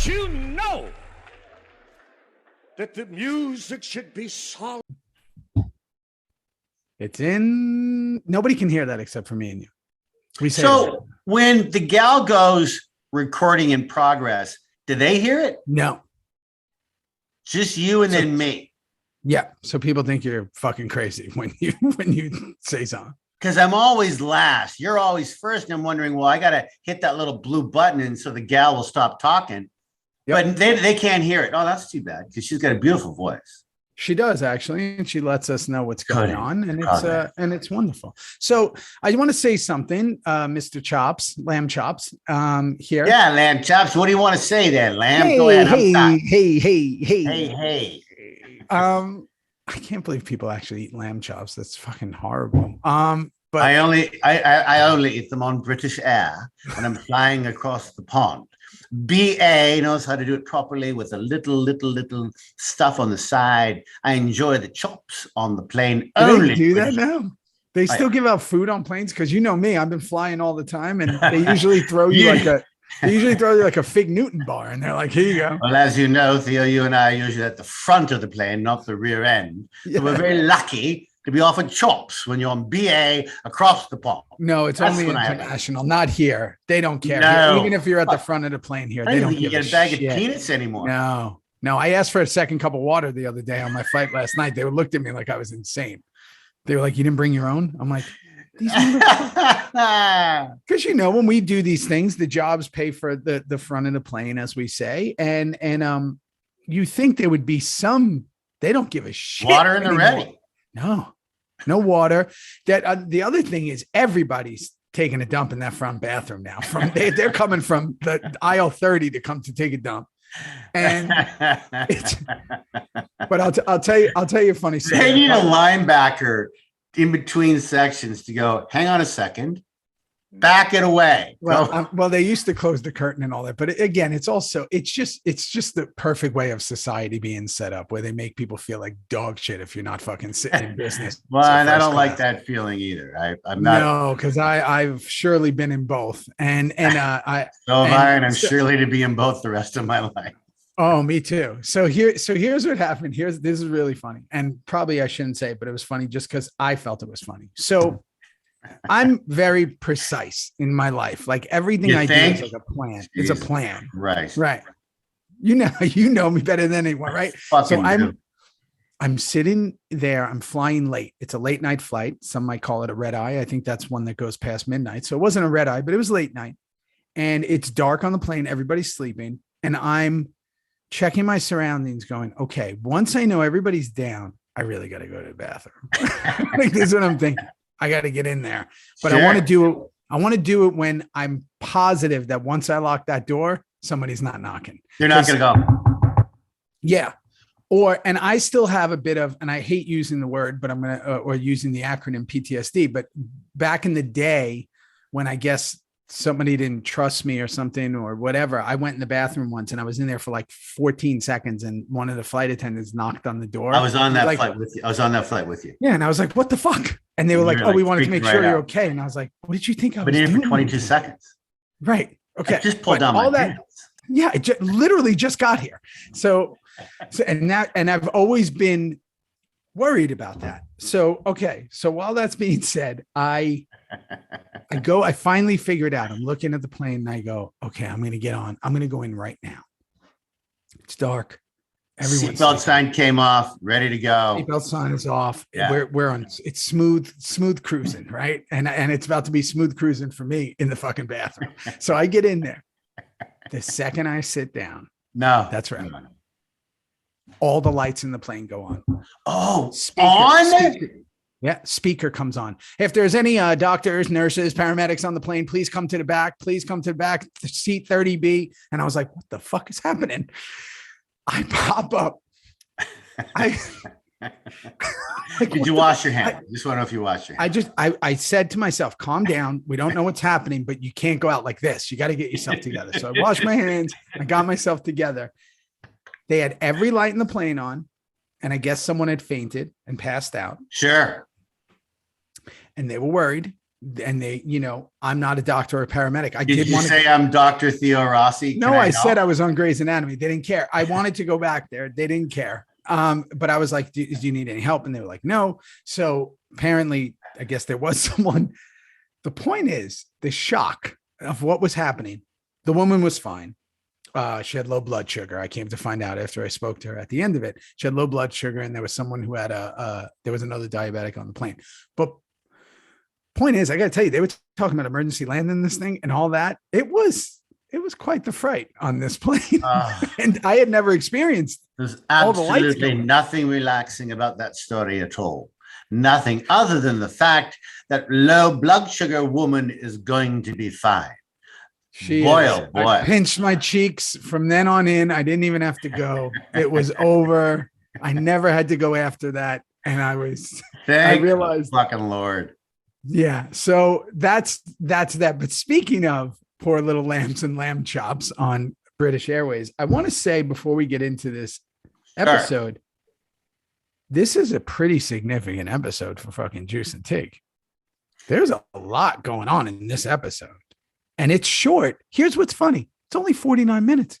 You know that the music should be solemn. It's in. Nobody can hear that except for me and you. We say So that. when the gal goes recording in progress, do they hear it? No. Just you and then me. Yeah. So people think you're fucking crazy when you say something. Because I'm always last. You're always first. And I'm wondering, well, I got to hit that little blue button and so the gal will stop talking. Yep. But they can't hear it. Oh, that's too bad because she's got a beautiful voice. She does actually, and she lets us know what's going on, and it's wonderful. So I want to say something, Mr. Chops, Lamb Chops, here. Yeah, Lamb Chops. What do you want to say there, Lamb? Hey, Go ahead. Hey. I can't believe people actually eat lamb chops. That's fucking horrible. But I only eat them on British Air when I'm flying across the pond. BA knows how to do it properly with a little stuff on the side. I enjoy the chops on the plane. They do that now? They still give out food on planes? Because you know me, I've been flying all the time, and they usually throw you like a Fig Newton bar, and they're like, here you go. Well, as you know, Theo, you and I are usually at the front of the plane, not the rear end. Yeah. So we're very lucky to be offered chops when you're on BA across the pond. No, it's only international, not here. They don't care. No. Even if you're at the front of the plane here, they don't give get a bag of peanuts anymore. No. I asked for a second cup of water the other day on my flight last night. They looked at me like I was insane. They were like, "You didn't bring your own?" I'm like, "These because when we do these things, the jobs pay for the front of the plane, as we say, and you think there would be some. They don't give a shit. Water in the ready. No water. That the other thing is everybody's taking a dump in that front bathroom now. They're coming from the aisle 30 to come to take a dump, and but I'll tell you a funny story. They need a linebacker in between sections to go. Hang on a second. Back it away. Well, they used to close the curtain and all that, but again, it's just the perfect way of society being set up, where they make people feel like dog shit if you're not fucking sitting in business. Well, and I don't like that feeling either. I'm not. No, because I've surely been in both, and I'm surely to be in both the rest of my life. Oh, me too. So here's what happened. This is really funny, and probably I shouldn't say it, but it was funny just because I felt it was funny. So. I'm very precise in my life. Like everything I do is like a plan. Jesus. It's a plan. Right. You know me better than anyone, right? So I'm sitting there. I'm flying late. It's a late night flight. Some might call it a red eye. I think that's one that goes past midnight. So it wasn't a red eye, but it was late night. And it's dark on the plane. Everybody's sleeping. And I'm checking my surroundings going, okay, once I know everybody's down, I really got to go to the bathroom. Like, this is what I'm thinking. I got to get in there, but sure. I want to do it when I'm positive that once I lock that door, somebody's not knocking. You're not going to go. Yeah. And I still have a bit of, and I hate using the word, but I'm going to, or using the acronym PTSD, but back in the day when I guess somebody didn't trust me or something or whatever, I went in the bathroom once and I was in there for like 14 seconds and one of the flight attendants knocked on the door. I was on that flight with you. I was on that flight with you. Yeah. And I was like, what the fuck? And they were like, we wanted to make sure you're okay. And I was like, what did you think I was doing? For 22 seconds. Right. Okay. I just pulled down my pants. Yeah. It literally just got here. So and I've always been worried about that. So, okay. So while that's being said, I finally figure it out. I'm looking at the plane and I go, okay, I'm going to get on. I'm going to go in right now. It's dark. Seatbelt sign came off, ready to go. Seatbelt sign is off. Yeah. We're on. It's smooth cruising, right? And it's about to be smooth cruising for me in the fucking bathroom. So I get in there. The second I sit down, no, that's right. All the lights in the plane go on. Oh, speaker. Yeah, speaker comes on. If there's any doctors, nurses, paramedics on the plane, please come to the back. Please come to the back, seat 30B. And I was like, what the fuck is happening? I pop up. Did you wash your hands? I just want to know if you washed your hands. I said to myself, calm down. We don't know what's happening, but you can't go out like this. You got to get yourself together. So I washed my hands. I got myself together. They had every light in the plane on. And I guess someone had fainted and passed out. Sure. And they were worried. and they, I'm not a doctor or a paramedic. I did you want to say I'm Dr. Theo Rossi? No, I said I was on Grey's Anatomy. They didn't care. I wanted to go back there. They didn't care. But I was like, do you need any help? And they were like, no. So apparently, I guess there was someone. The point is the shock of what was happening. The woman was fine. She had low blood sugar. I came to find out after I spoke to her at the end of it. She had low blood sugar, and there was someone who had there was another diabetic on the plane. But point is, I got to tell you, they were talking about emergency landing this thing and all that. It was quite the fright on this plane. And I had never experienced. There's absolutely nothing relaxing about that story at all. Nothing other than the fact that low blood sugar woman is going to be fine. Boy. I pinched my cheeks from then on in. I didn't even have to go. It was over. I never had to go after that. And I realized, fucking Lord. Yeah. So that's that. But speaking of poor little lambs and lamb chops on British Airways, I want to say before we get into this episode, this is a pretty significant episode for fucking Juice and Tig. There's a lot going on in this episode, and it's short. Here's what's funny. It's only 49 minutes.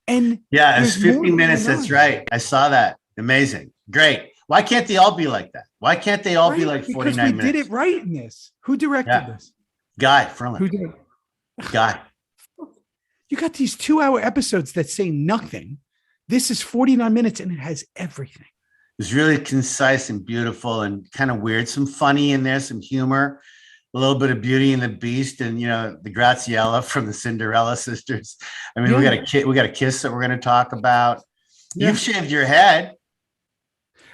And yeah, it's 50 minutes. That's right. I saw that. Amazing. Great. Why can't they all be like that? Why can't they all be like 49 minutes? Because we did it right in this. Who directed this? Guy Perlman. Who did it? Guy. You got these 2-hour episodes that say nothing. This is 49 minutes and it has everything. It's really concise and beautiful and kind of weird. Some funny in there, some humor, a little bit of Beauty and the Beast, and the Graziella from the Cinderella sisters. I mean, we got a kiss that we're going to talk about. Yeah. You've shaved your head.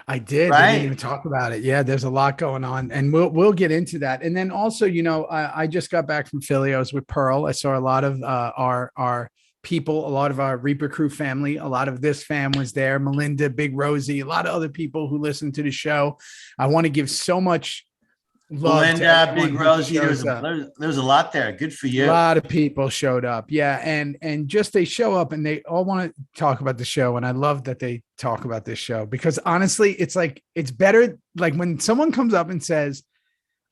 I did. Right? I didn't even talk about it. Yeah, there's a lot going on, and we'll get into that. And then also, I just got back from Philly. I was with Pearl. I saw a lot of our people, a lot of our Reaper Crew family, a lot of this fam was there. Melinda, Big Rosie, a lot of other people who listen to the show. I want to give so much love. Melinda, Big Rosie, there's a lot there. Good for you. A lot of people showed up. Yeah. And just they show up and they all want to talk about the show. And I love that they talk about this show because honestly, it's like, it's better. Like when someone comes up and says,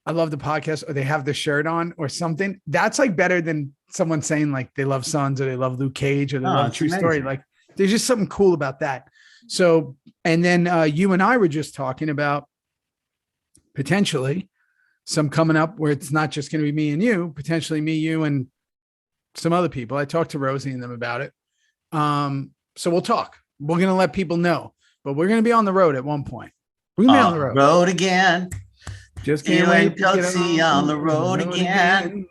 I love the podcast, or they have the shirt on or something, that's like better than someone saying like they love Sons or they love Luke Cage or they love True Story. Like there's just something cool about that. So, and then you and I were just talking about potentially some coming up where it's not just going to be me and you, potentially me, you, and some other people. I talked to Rosie and them about it. So we'll talk. We're going to let people know, but we're going to be on the road at one point. We're going to be on the road again. Just can't wait to get on the road again.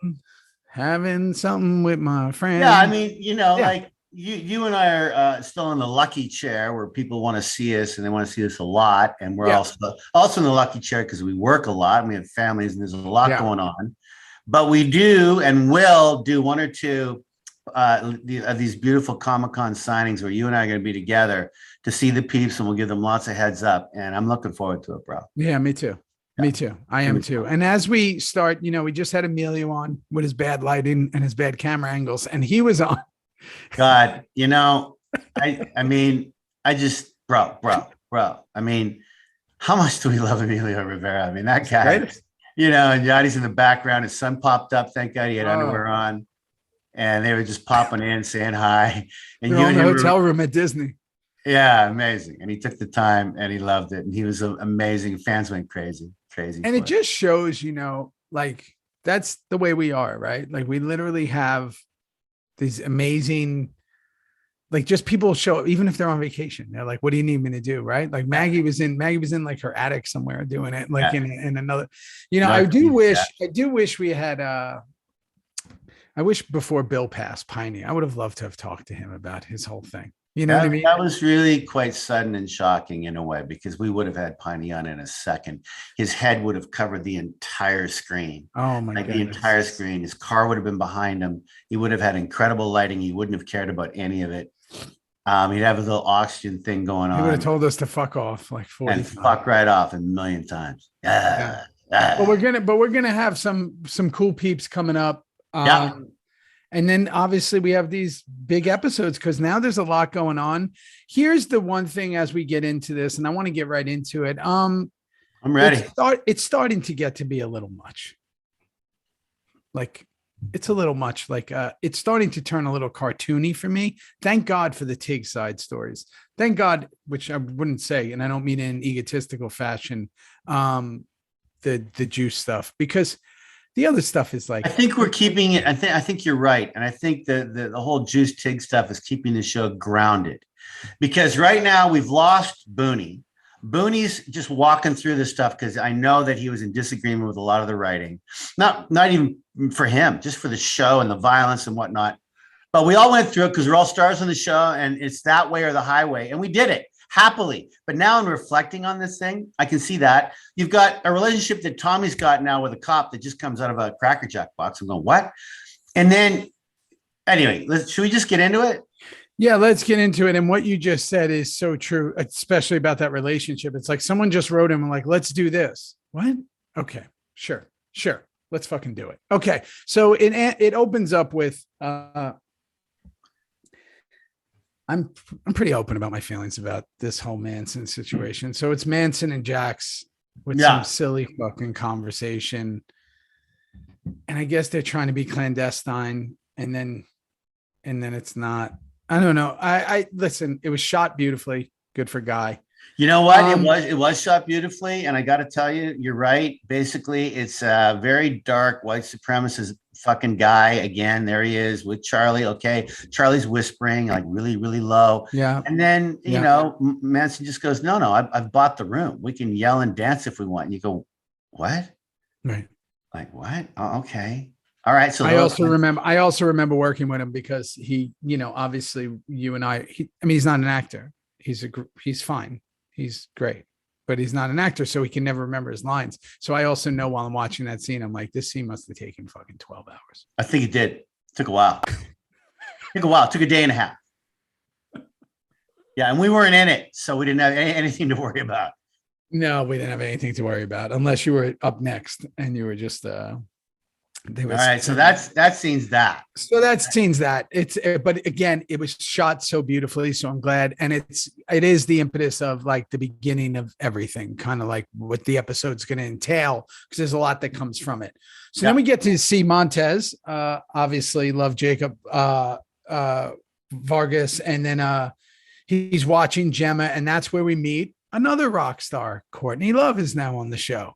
Having something with my friend. Yeah, I mean, like you and I are still in the lucky chair where people want to see us and they want to see us a lot. And we're also in the lucky chair because we work a lot and we have families and there's a lot going on. But we do and will do one or two of these beautiful Comic-Con signings where you and I are going to be together to see the peeps, and we'll give them lots of heads up. And I'm looking forward to it, bro. Yeah, me too. Me too. I am too. And as we start, we just had Emilio on with his bad lighting and his bad camera angles, and he was on. God, I mean, I just, bro. I mean, how much do we love Emilio Rivera? I mean, that guy, and Yachty's in the background. His son popped up. Thank God he had underwear on, and they were just popping in, saying hi. And you in the hotel room at Disney. Yeah, amazing. And he took the time and he loved it. And he was amazing. Fans went crazy. And it just shows, like that's the way we are, right? Like we literally have these amazing, like just people show up, even if they're on vacation. They're like, what do you need me to do? Right. Like Maggie was in like her attic somewhere doing it, like in another, I do wish we had, I wish before Bill passed Piney, I would have loved to have talked to him about his whole thing. You know what I mean? That was really quite sudden and shocking in a way, because we would have had Piney on in a second. His head would have covered the entire screen. Oh my God. The entire screen. His car would have been behind him. He would have had incredible lighting. He wouldn't have cared about any of it. He'd have a little oxygen thing going on. He would have told us to fuck off like 40 and fuck right off a million times. But we're gonna have some cool peeps coming up. And then obviously we have these big episodes because now there's a lot going on. Here's the one thing as we get into this, and I want to get right into it. I'm ready. It's starting to get to be a little much. Like it's a little much. Like it's starting to turn a little cartoony for me. Thank God for the Tig side stories. Thank God, which I wouldn't say, and I don't mean in an egotistical fashion, the Juice stuff, because the other stuff is like, I think we're keeping it. I think you're right. And I think the whole Juice Tig stuff is keeping the show grounded, because right now we've lost Booney. Booney's just walking through this stuff because I know that he was in disagreement with a lot of the writing, not even for him, just for the show and the violence and whatnot. But we all went through it because we're all stars on the show, and it's that way or the highway. And we did it happily. But now in reflecting on this thing, I can see that you've got a relationship that Tommy's got now with a cop that just comes out of a Cracker Jack box. I'm going, what? And then anyway, should we just get into it? Yeah, let's get into it. And what you just said is so true, especially about that relationship. It's like someone just wrote him and like, let's do this. What? Okay, sure. Let's fucking do it. Okay. So it opens up with, I'm pretty open about my feelings about this whole Manson situation. So it's Manson and Jax with some silly fucking conversation. And I guess they're trying to be clandestine, and then it's not. I don't know. I listen, it was shot beautifully. Good for Guy. You know what? It was shot beautifully. And I got to tell you, you're right. Basically, it's a very dark white supremacist fucking guy. Again, there he is with Charlie. Okay. Charlie's whispering like really, really low. Yeah. And then, you know, Manson just goes, no, I've bought the room. We can yell and dance if we want. And you go, what? Right. Like, what? Oh, okay. All right. So I also remember working with him because he, you know, obviously you and I mean, he's not an actor. He's fine. He's great, but he's not an actor. So he can never remember his lines. So I also know while I'm watching that scene, I'm like, this scene must have taken fucking 12 hours. I think it did. Took a while. Took a day and a half. Yeah. And we weren't in it. So we didn't have anything to worry about. No, we didn't have anything to worry about unless you were up next and you were just, all right, so that scene's that. So that scene's that. But again, it was shot so beautifully. So I'm glad, and it is the impetus of like the beginning of everything, kind of like what the episode's going to entail, because there's a lot that comes from it. So then we get to see Montez, obviously love Jacob Vargas, and then he's watching Gemma, and that's where we meet another rock star. Courtney Love is now on the show.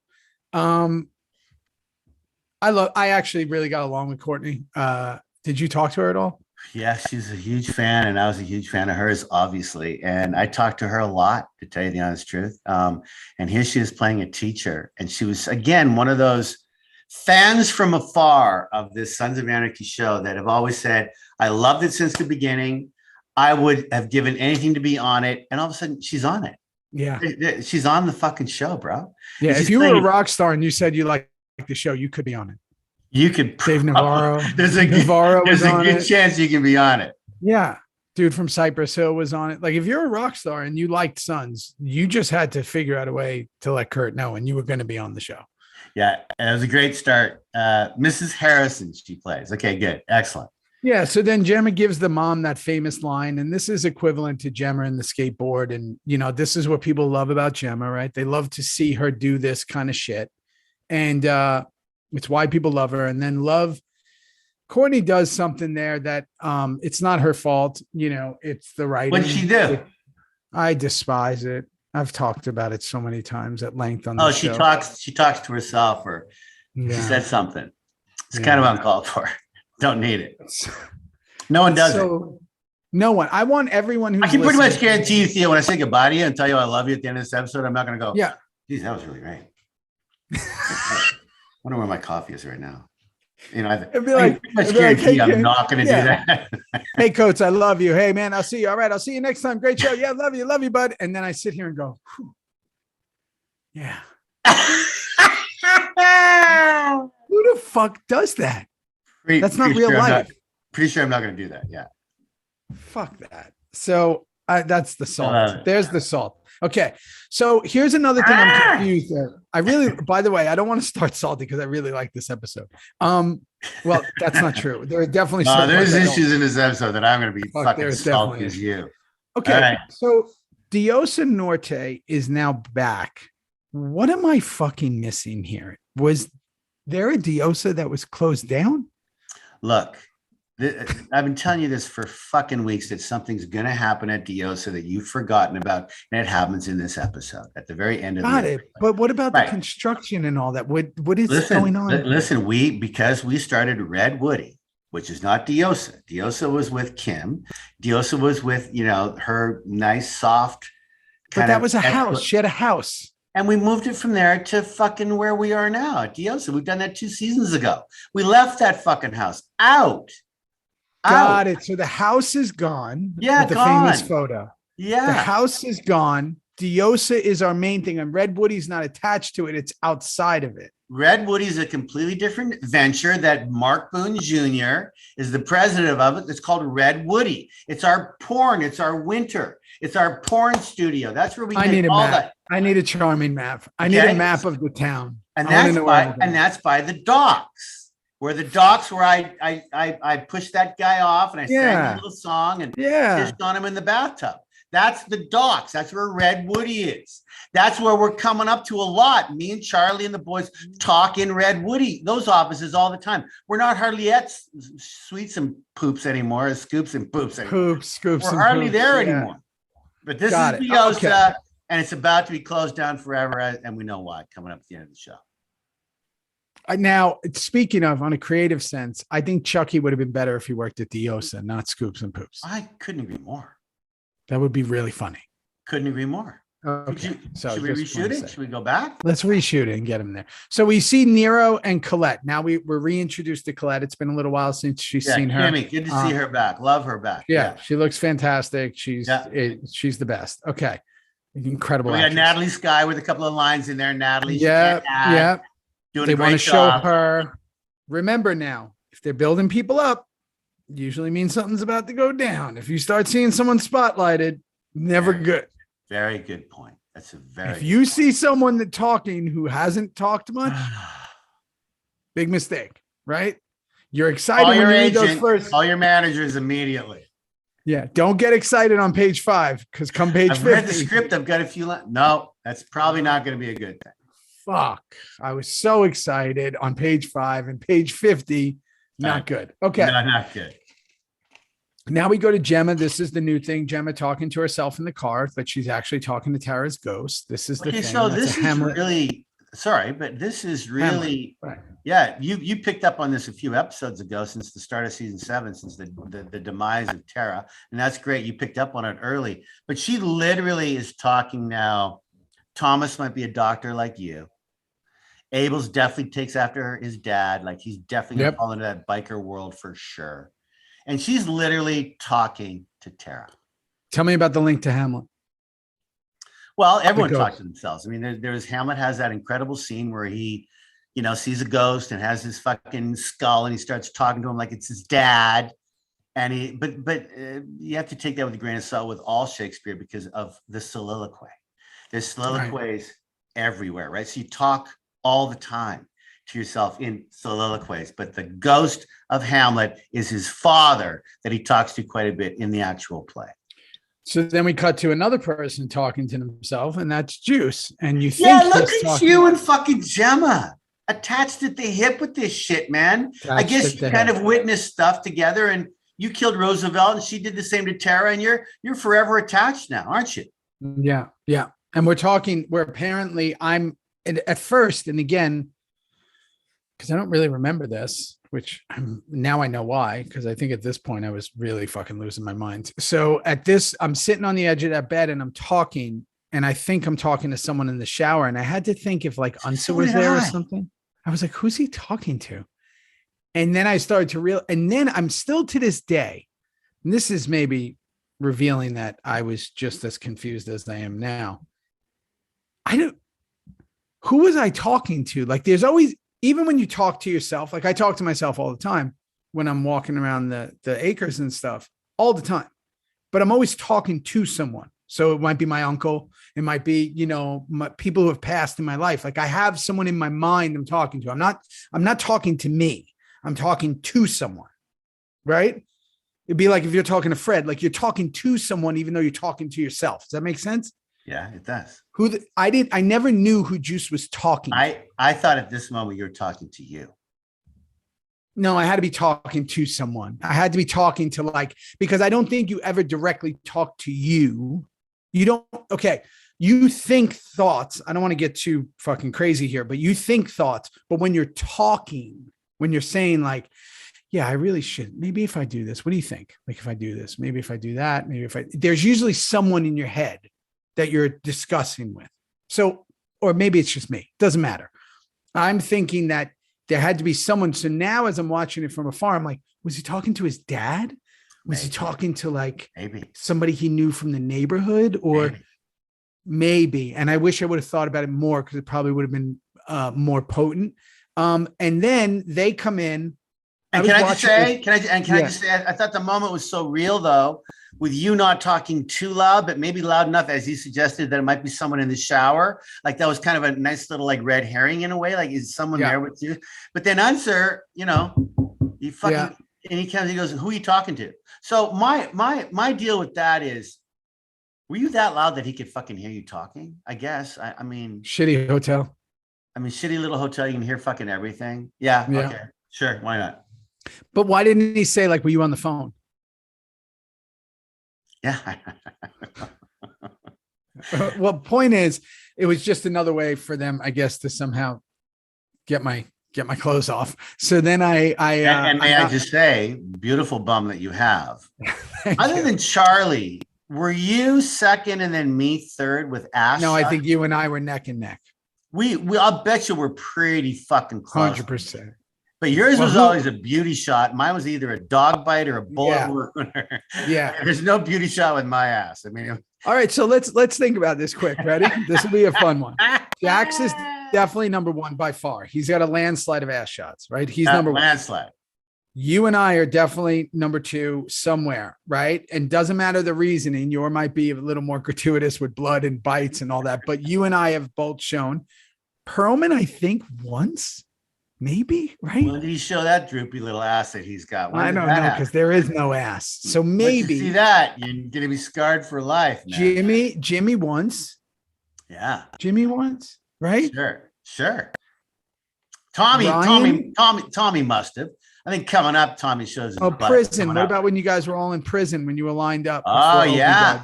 I actually really got along with Courtney. Did you talk to her at all? Yeah, she's a huge fan, and I was a huge fan of hers, obviously. And I talked to her a lot, to tell you the honest truth. And here she is playing a teacher. And she was, again, one of those fans from afar of this Sons of Anarchy show that have always said, I loved it since the beginning. I would have given anything to be on it. And all of a sudden, she's on it. Yeah. She's on the fucking show, bro. Yeah, if you were a rock star and you said you like the show, you could be on it. You could. Dave Navarro. There's a good chance you can be on it. Yeah. Dude from Cypress Hill was on it. Like, if you're a rock star and you liked Sons, you just had to figure out a way to let Kurt know, and you were going to be on the show. Yeah. It was a great start. Mrs. Harrison, she plays. Okay, good. Excellent. Yeah. So then Gemma gives the mom that famous line, and this is equivalent to Gemma and the skateboard. And, you know, this is what people love about Gemma, right? They love to see her do this kind of shit. And it's why people love her. And then Courtney does something there that it's not her fault. You know, it's the writing. What did she do? I despise it. I've talked about it so many times at length on the show. She talks to herself, or she said something. It's kind of uncalled for. Don't need it. No one does it. No one. I want everyone who's I can pretty much guarantee you, Theo, when I say goodbye to you and tell you I love you at the end of this episode, I'm not going to go, yeah, geez, that was really great. I wonder where my coffee is right now. You know, I'm not going to do that. Hey, Coates, I love you. Hey, man, I'll see you. All right, I'll see you next time. Great show. Yeah, love you, bud. And then I sit here and go, yeah. Who the fuck does that? That's not real life. Pretty sure I'm not going to do that. Yeah. Fuck that. So that's the salt. There's the salt. Okay. So here's another thing I'm confused at. By the way, I don't want to start salty because I really like this episode. Well, that's not true. There are definitely there's issues in this episode that I'm going to be fucking salty as you. Okay. Right. So Diosa Norte is now back. What am I fucking missing here? Was there a Diosa that was closed down? Look, I've been telling you this for fucking weeks that something's going to happen at Diosa that you've forgotten about, and it happens in this episode at the very end of Got the it. But what about the construction and all that? What is going on? Listen, because we started Red Woody, which is not Diosa. Diosa was with Kim. Diosa was with, her nice, soft but that was a house. She had a house. And we moved it from there to fucking where we are now at Diosa. We've done that 2 seasons ago. We left that fucking house out. Got it. So the house is gone. Yeah, with the famous photo. Yeah. The house is gone. Diosa is our main thing, and Red Woody's not attached to it. It's outside of it. Red Woody is a completely different venture that Mark Boone Jr. is the president of it. It's called Red Woody. It's our porn. It's our winter. It's our porn studio. That's where we need all map. that. I need a charming map. I need a map of the town. And that's by the docks. Where the docks where I pushed that guy off and I sang a little song and pissed on him in the bathtub. That's the docks. That's where Red Woody is. That's where we're coming up to a lot. Me and Charlie and the boys talk in Red Woody, those offices all the time. We're not hardly at Sweets and Poops anymore, Scoops and Poops anymore. Scoops. We're hardly there anymore. But this is Diosa, and it's about to be closed down forever, and we know why, coming up at the end of the show. Now, speaking of, on a creative sense, I think Chucky would have been better if he worked at Diosa, not Scoops and Poops. I couldn't agree more. That would be really funny. Couldn't agree more. Okay. Should we reshoot it? Should we go back? Let's reshoot it and get him there. So we see Nero and Colette. Now we're reintroduced to Colette. It's been a little while since she's seen her. Kimmy, good to see her back. Love her back. Yeah, she looks fantastic. She's the best. Okay. Incredible. We got Natalie Sky with a couple of lines in there. Natalie. Yeah. They want to show her. Remember now, if they're building people up, usually means something's about to go down. If you start seeing someone spotlighted, never good. Very good point. That's a very. If you see someone that talking who hasn't talked much, big mistake, right? You're excited when you read those first. Call your managers immediately. Yeah, don't get excited on page 5 because come page 50. I've read the script. I've got a few. No, that's probably not going to be a good thing. Fuck. I was so excited on page 5 and page 50. Not good. Okay. No, not good. Now we go to Gemma. This is the new thing. Gemma talking to herself in the car, but she's actually talking to Tara's ghost. This is the thing. So this is really, sorry, but this is really, yeah, you picked up on this a few episodes ago since the start of season 7, since the demise of Tara. And that's great. You picked up on it early, but she literally is talking now. Thomas might be a doctor like you. Abel's definitely takes after his dad. Like he's definitely going to fall into that biker world for sure. And she's literally talking to Tara. Tell me about the link to Hamlet. Well, everyone talks to themselves. I mean, there's Hamlet has that incredible scene where he, sees a ghost and has his fucking skull and he starts talking to him like it's his dad. And but you have to take that with a grain of salt with all Shakespeare because of the soliloquy. There's soliloquies everywhere, right? So you talk all the time to yourself in soliloquies, but the ghost of Hamlet is his father that he talks to quite a bit in the actual play. So then we cut to another person talking to himself, and that's Juice. And you think, look at you and fucking Gemma attached at the hip with this shit, man. I guess you kind of witnessed stuff together, and you killed Roosevelt, and she did the same to Tara, and you're forever attached now, aren't you? Yeah. And we're apparently I'm at first, and again, because I don't really remember this, which now I know why, because I think at this point I was really fucking losing my mind. So at this, I'm sitting on the edge of that bed and I'm talking, and I think I'm talking to someone in the shower, and I had to think if like Unsa was there or something. I was like, who's he talking to? And then I started to and then I'm still to this day, and this is maybe revealing that I was just as confused as I am now. Who was I talking to? Like there's always, even when you talk to yourself, like I talk to myself all the time when I'm walking around the acres and stuff all the time, but I'm always talking to someone. So it might be my uncle. It might be, people who have passed in my life. Like I have someone in my mind I'm talking to. I'm not talking to me. I'm talking to someone, right? It'd be like if you're talking to Fred, like you're talking to someone, even though you're talking to yourself. Does that make sense? Yeah, it does. I never knew who Juice was talking to. I thought at this moment you were talking to you. No, I had to be talking to someone. I had to be talking to because I don't think you ever directly talk to you. You don't. Okay. You think thoughts. I don't want to get too fucking crazy here, but you think thoughts. But when you're talking, when you're saying yeah, I really should. Maybe if I do this, what do you think? If I do this, maybe if I do that, there's usually someone in your head that you're discussing with. So, or maybe it's just me. Doesn't matter. I'm thinking that there had to be someone. So now as I'm watching it from afar, I'm like, was he talking to his dad? Was he talking to maybe somebody he knew from the neighborhood or maybe. And I wish I would have thought about it more because it probably would have been more potent. And then they come in. And can I just say, I thought the moment was so real though, with you not talking too loud, but maybe loud enough, as you suggested, that it might be someone in the shower. That was kind of a nice little red herring in a way. Is someone there with you? But then answer, you fucking, and he comes, he goes, who are you talking to? So my deal with that is, were you that loud that he could fucking hear you talking? I guess. I mean, shitty hotel. Shitty little hotel. You can hear fucking everything. Yeah. Okay. Sure. Why not? But why didn't he say were you on the phone? Yeah. Well, point is, it was just another way for them, I guess, to somehow get my clothes off. So then I may I just say, beautiful bum that you have. Other than Charlie, were you second and then me third with Ash? No, I think you and I were neck and neck. I'll bet you we're pretty fucking close. 100%. But yours was always a beauty shot. Mine was either a dog bite or a bullet wound. Yeah. There's no beauty shot with my ass. All right. So let's think about this quick. Ready? This will be a fun one. Jax is definitely number one by far. He's got a landslide of ass shots, right? He's number one. Landslide. You and I are definitely number two somewhere, right? And doesn't matter the reasoning. Yours might be a little more gratuitous with blood and bites and all that. But you and I have both shown. Perlman, I think, once. Maybe, right? When did he show that droopy little ass that he's got? I don't know, because there is no ass. So maybe see that you're gonna be scarred for life. Man. Jimmy once. Yeah. Jimmy once, right? Sure. Tommy must have. I think coming up, Tommy shows his butt prison. What about when you guys were all in prison when you were lined up? Oh, yeah.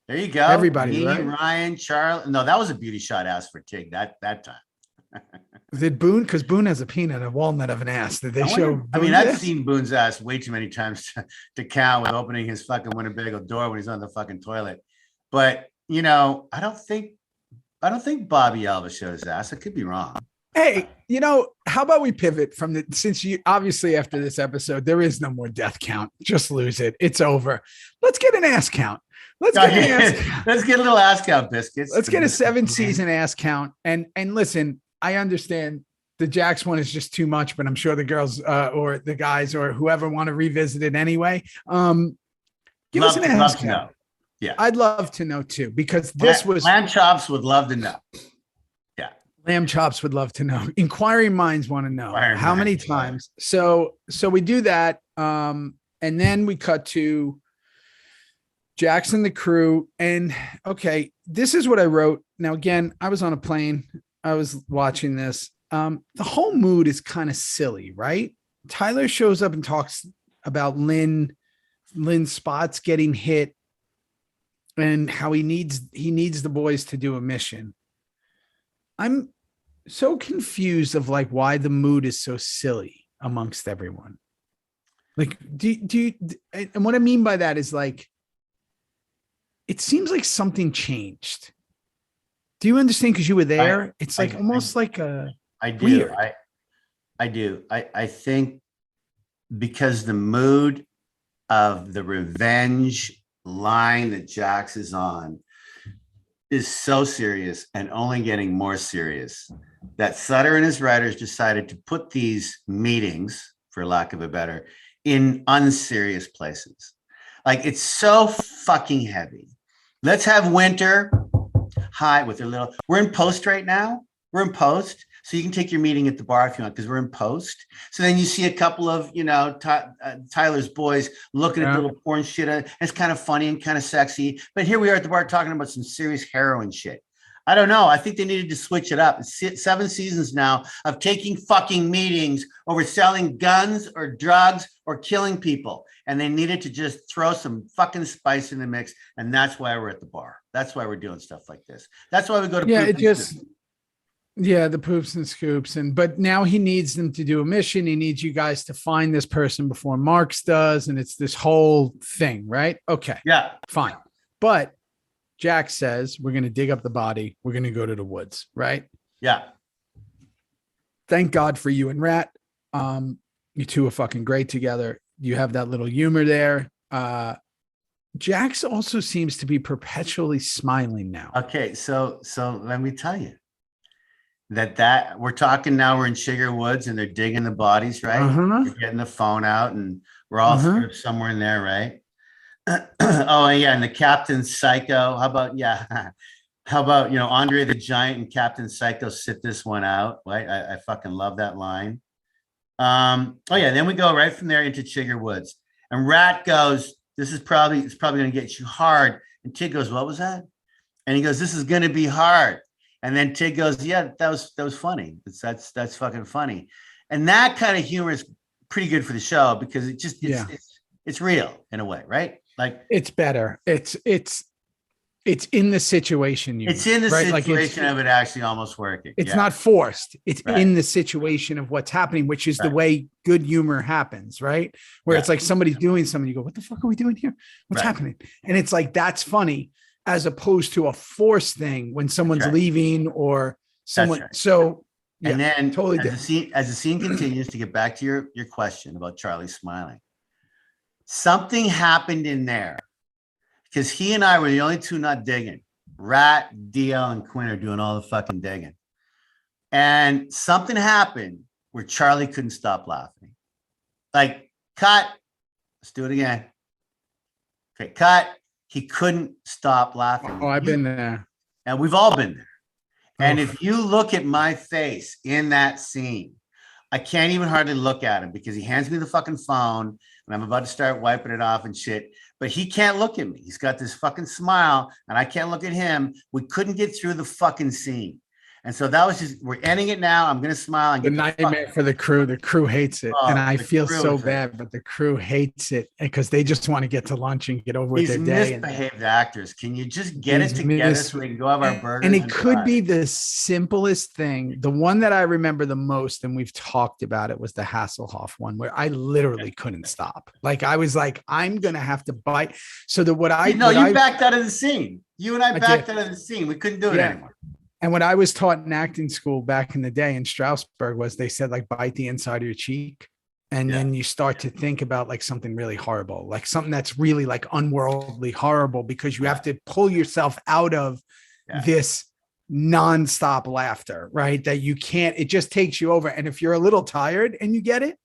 There you go. Everybody, me, right? Ryan, Charlie. No, that was a beauty shot ass for Tig that time. Did Boone? Because Boone has a peanut, a walnut of an ass. Did they show? I've seen Boone's ass way too many times to count with opening his fucking Winnebago door when he's on the fucking toilet. But I don't think Bobby Elvis showed his ass. I could be wrong. Hey, how about we pivot from since you obviously after this episode there is no more death count. Just lose it. It's over. Let's get an ass count. Let's get a little ass count, biscuits. Let's get a 7-season ass count. And listen, I understand the Jax one is just too much, but I'm sure the girls or the guys or whoever want to revisit it anyway. Give us an ass count. Yeah, I'd love to know too, because this was Lamb Chops would love to know. Yeah, Lamb Chops would love to know. Inquiring minds want to know how many times. So we do that, and then we cut to Jackson, the crew, and okay, this is what I wrote. Now again, I was on a plane. I was watching this. The whole mood is kind of silly, right? Tyler shows up and talks about Lynn's spots getting hit and how he needs the boys to do a mission. I'm so confused of why the mood is so silly amongst everyone. Do you, and what I mean by that is it seems like something changed. Do you understand? Because you were there. It's almost like a. I do. Weird. I do. I think because the mood of the revenge line that Jax is on is so serious and only getting more serious that Sutter and his writers decided to put these meetings, for lack of a better, in unserious places. It's so fucking heavy. Let's have Winter. Hi, with their little. We're in post right now. We're in post. So you can take your meeting at the bar if you want, because we're in post. So then you see a couple of, Tyler's boys looking at the little porn shit. And it's kind of funny and kind of sexy. But here we are at the bar talking about some serious heroin shit. I don't know. I think they needed to switch it up. It's 7 seasons now of taking fucking meetings over selling guns or drugs or killing people. And they needed to just throw some fucking spice in the mix. And that's why we're at the bar. That's why we're doing stuff like this. That's why we go to the poops and scoops. But now he needs them to do a mission. He needs you guys to find this person before Marks does. And it's this whole thing, right? Okay. Yeah. Fine. But Jack says, we're going to dig up the body. We're going to go to the woods, right? Yeah. Thank God for you and Rat. You two are fucking great together. You have that little humor there. Jax also seems to be perpetually smiling now. Okay, so let me tell you that we're talking now. We're in Sugar Woods and they're digging the bodies, right? We're getting the phone out and we're all somewhere in there, right? Oh yeah, and the Captain Psycho. How about Andre the Giant and Captain Psycho sit this one out? Right? I fucking love that line. Then we go right from there into Sugar Woods, and Rat goes, it's probably going to get you hard. And Tig goes, what was that? And he goes, this is going to be hard. And then Tig goes, yeah, that was funny. That's fucking funny. And that kind of humor is pretty good for the show because it's real in a way, right? Like it's better. It's in the situation. It's in the situation of it actually almost working. It's not forced. It's in the situation of what's happening, which is the way good humor happens, right? Where it's like somebody's doing something. You go, what the fuck are we doing here? What's happening? And it's like, that's funny as opposed to a forced thing when someone's leaving or someone. Right. So, and then totally as the scene continues, to get back to your question about Charlie smiling, something happened in there. Because he and I were the only two not digging. Rat, DL, and Quinn are doing all the fucking digging. And something happened where Charlie couldn't stop laughing. Like, cut. Let's do it again. Okay, cut. He couldn't stop laughing. Oh, I've been there. And we've all been there. And if you look at my face in that scene, I can't even hardly look at him because he hands me the fucking phone and I'm about to start wiping it off and shit. But he can't look at me. He's got this fucking smile and I can't look at him. We couldn't get through the fucking scene. And so that was just, we're ending it now. I'm going to smile. And the nightmare for the crew. The crew hates it. And I feel so bad, but the crew hates it because they just want to get to lunch and get over with their day. These misbehaved actors. Can you just get it together so we can go have our burgers? And it could be the simplest thing. The one that I remember the most, and we've talked about it, was the Hasselhoff one where I literally couldn't stop. Like I was like, I'm going to have to bite. So you backed out of the scene. You and I backed out of the scene. We couldn't do it anymore. And what I was taught in acting school back in the day in Strasbourg was they said like bite the inside of your cheek. And then you start to think about like something really horrible, like something that's really like unworldly horrible because you have to pull yourself out of this nonstop laughter, right? That you can't, it just takes you over. And if you're a little tired and you get it,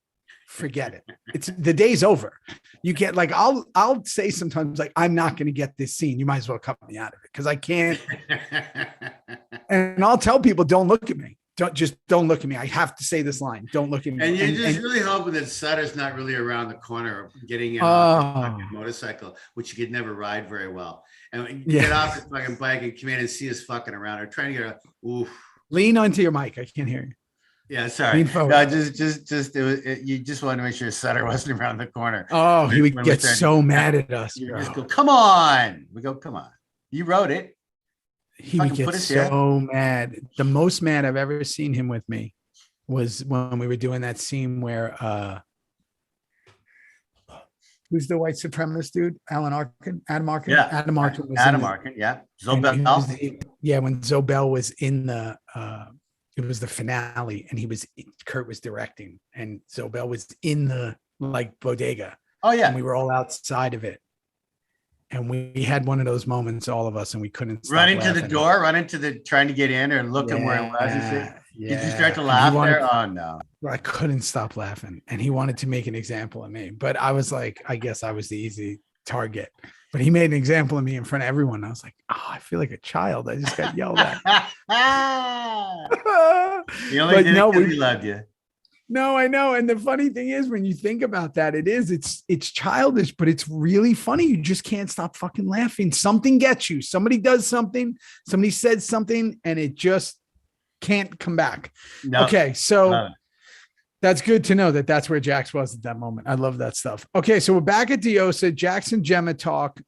forget it. It's the day's over. You get like, I'll say sometimes like, I'm not going to get this scene. You might as well cut me out of it because I can't. And I'll tell people, don't look at me. Don't look at me. I have to say this line. Don't look at me. And you're really hoping that Sutter's not really around the corner of getting in on a motorcycle, which you could never ride very well. And get off his fucking bike and come in and see us fucking around or trying to get lean onto your mic. I can't hear you. Yeah, sorry. No, you just wanted to make sure Sutter wasn't around the corner. Oh, he would get so mad at us. You just go, come on. We go, come on. You wrote it. He would get so mad. The most mad I've ever seen him with me was when we were doing that scene where who's the white supremacist dude? Adam Arkin. Adam Arkin. Yeah. Zobel. When Zobel was in the it was the finale and Kurt was directing and Zobel was in the like bodega. Oh yeah. And we were all outside of it. And we had one of those moments, all of us, and we couldn't stop run into the door, trying to get in or looking where it was. Did you start to laugh there? Oh no. I couldn't stop laughing. And he wanted to make an example of me, but I was like, I guess I was the easy target. But he made an example of me in front of everyone. I was like, oh, I feel like a child. I just got yelled at. You only did it because he loved you. No, I know. And the funny thing is, when you think about that, it's childish, but it's really funny. You just can't stop fucking laughing. Something gets you. Somebody does something. Somebody said something, and it just can't come back. No, okay, so that's good to know that that's where Jax was at that moment. I love that stuff. Okay, so we're back at Diosa. Jax and Gemma talk.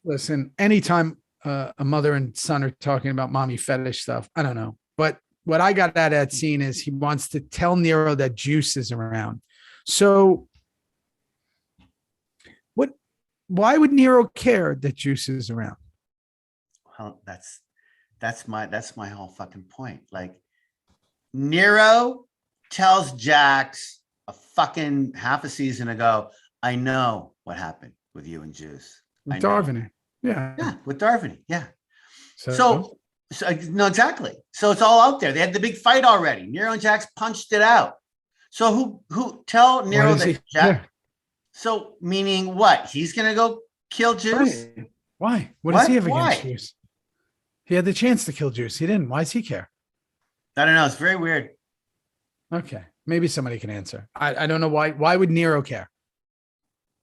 Listen, anytime a mother and son are talking about mommy fetish stuff, I don't know, but what I got at that scene is he wants to tell Nero that Juice is around. So why would Nero care that Juice is around? Well, that's my whole fucking point. Like, Nero tells Jax a fucking half a season ago, I know what happened with you and Juice. With Darvini. Yeah. Yeah, with Darvini. Yeah. So no, exactly. So it's all out there. They had the big fight already. Nero and Jax punched it out. So who tell Nero that Jax? So meaning what? He's gonna go kill Juice? Right. Why? What does he have against Juice? He had the chance to kill Juice. He didn't. Why does he care? I don't know. It's very weird. Okay, maybe somebody can answer. I don't know why. Why would Nero care?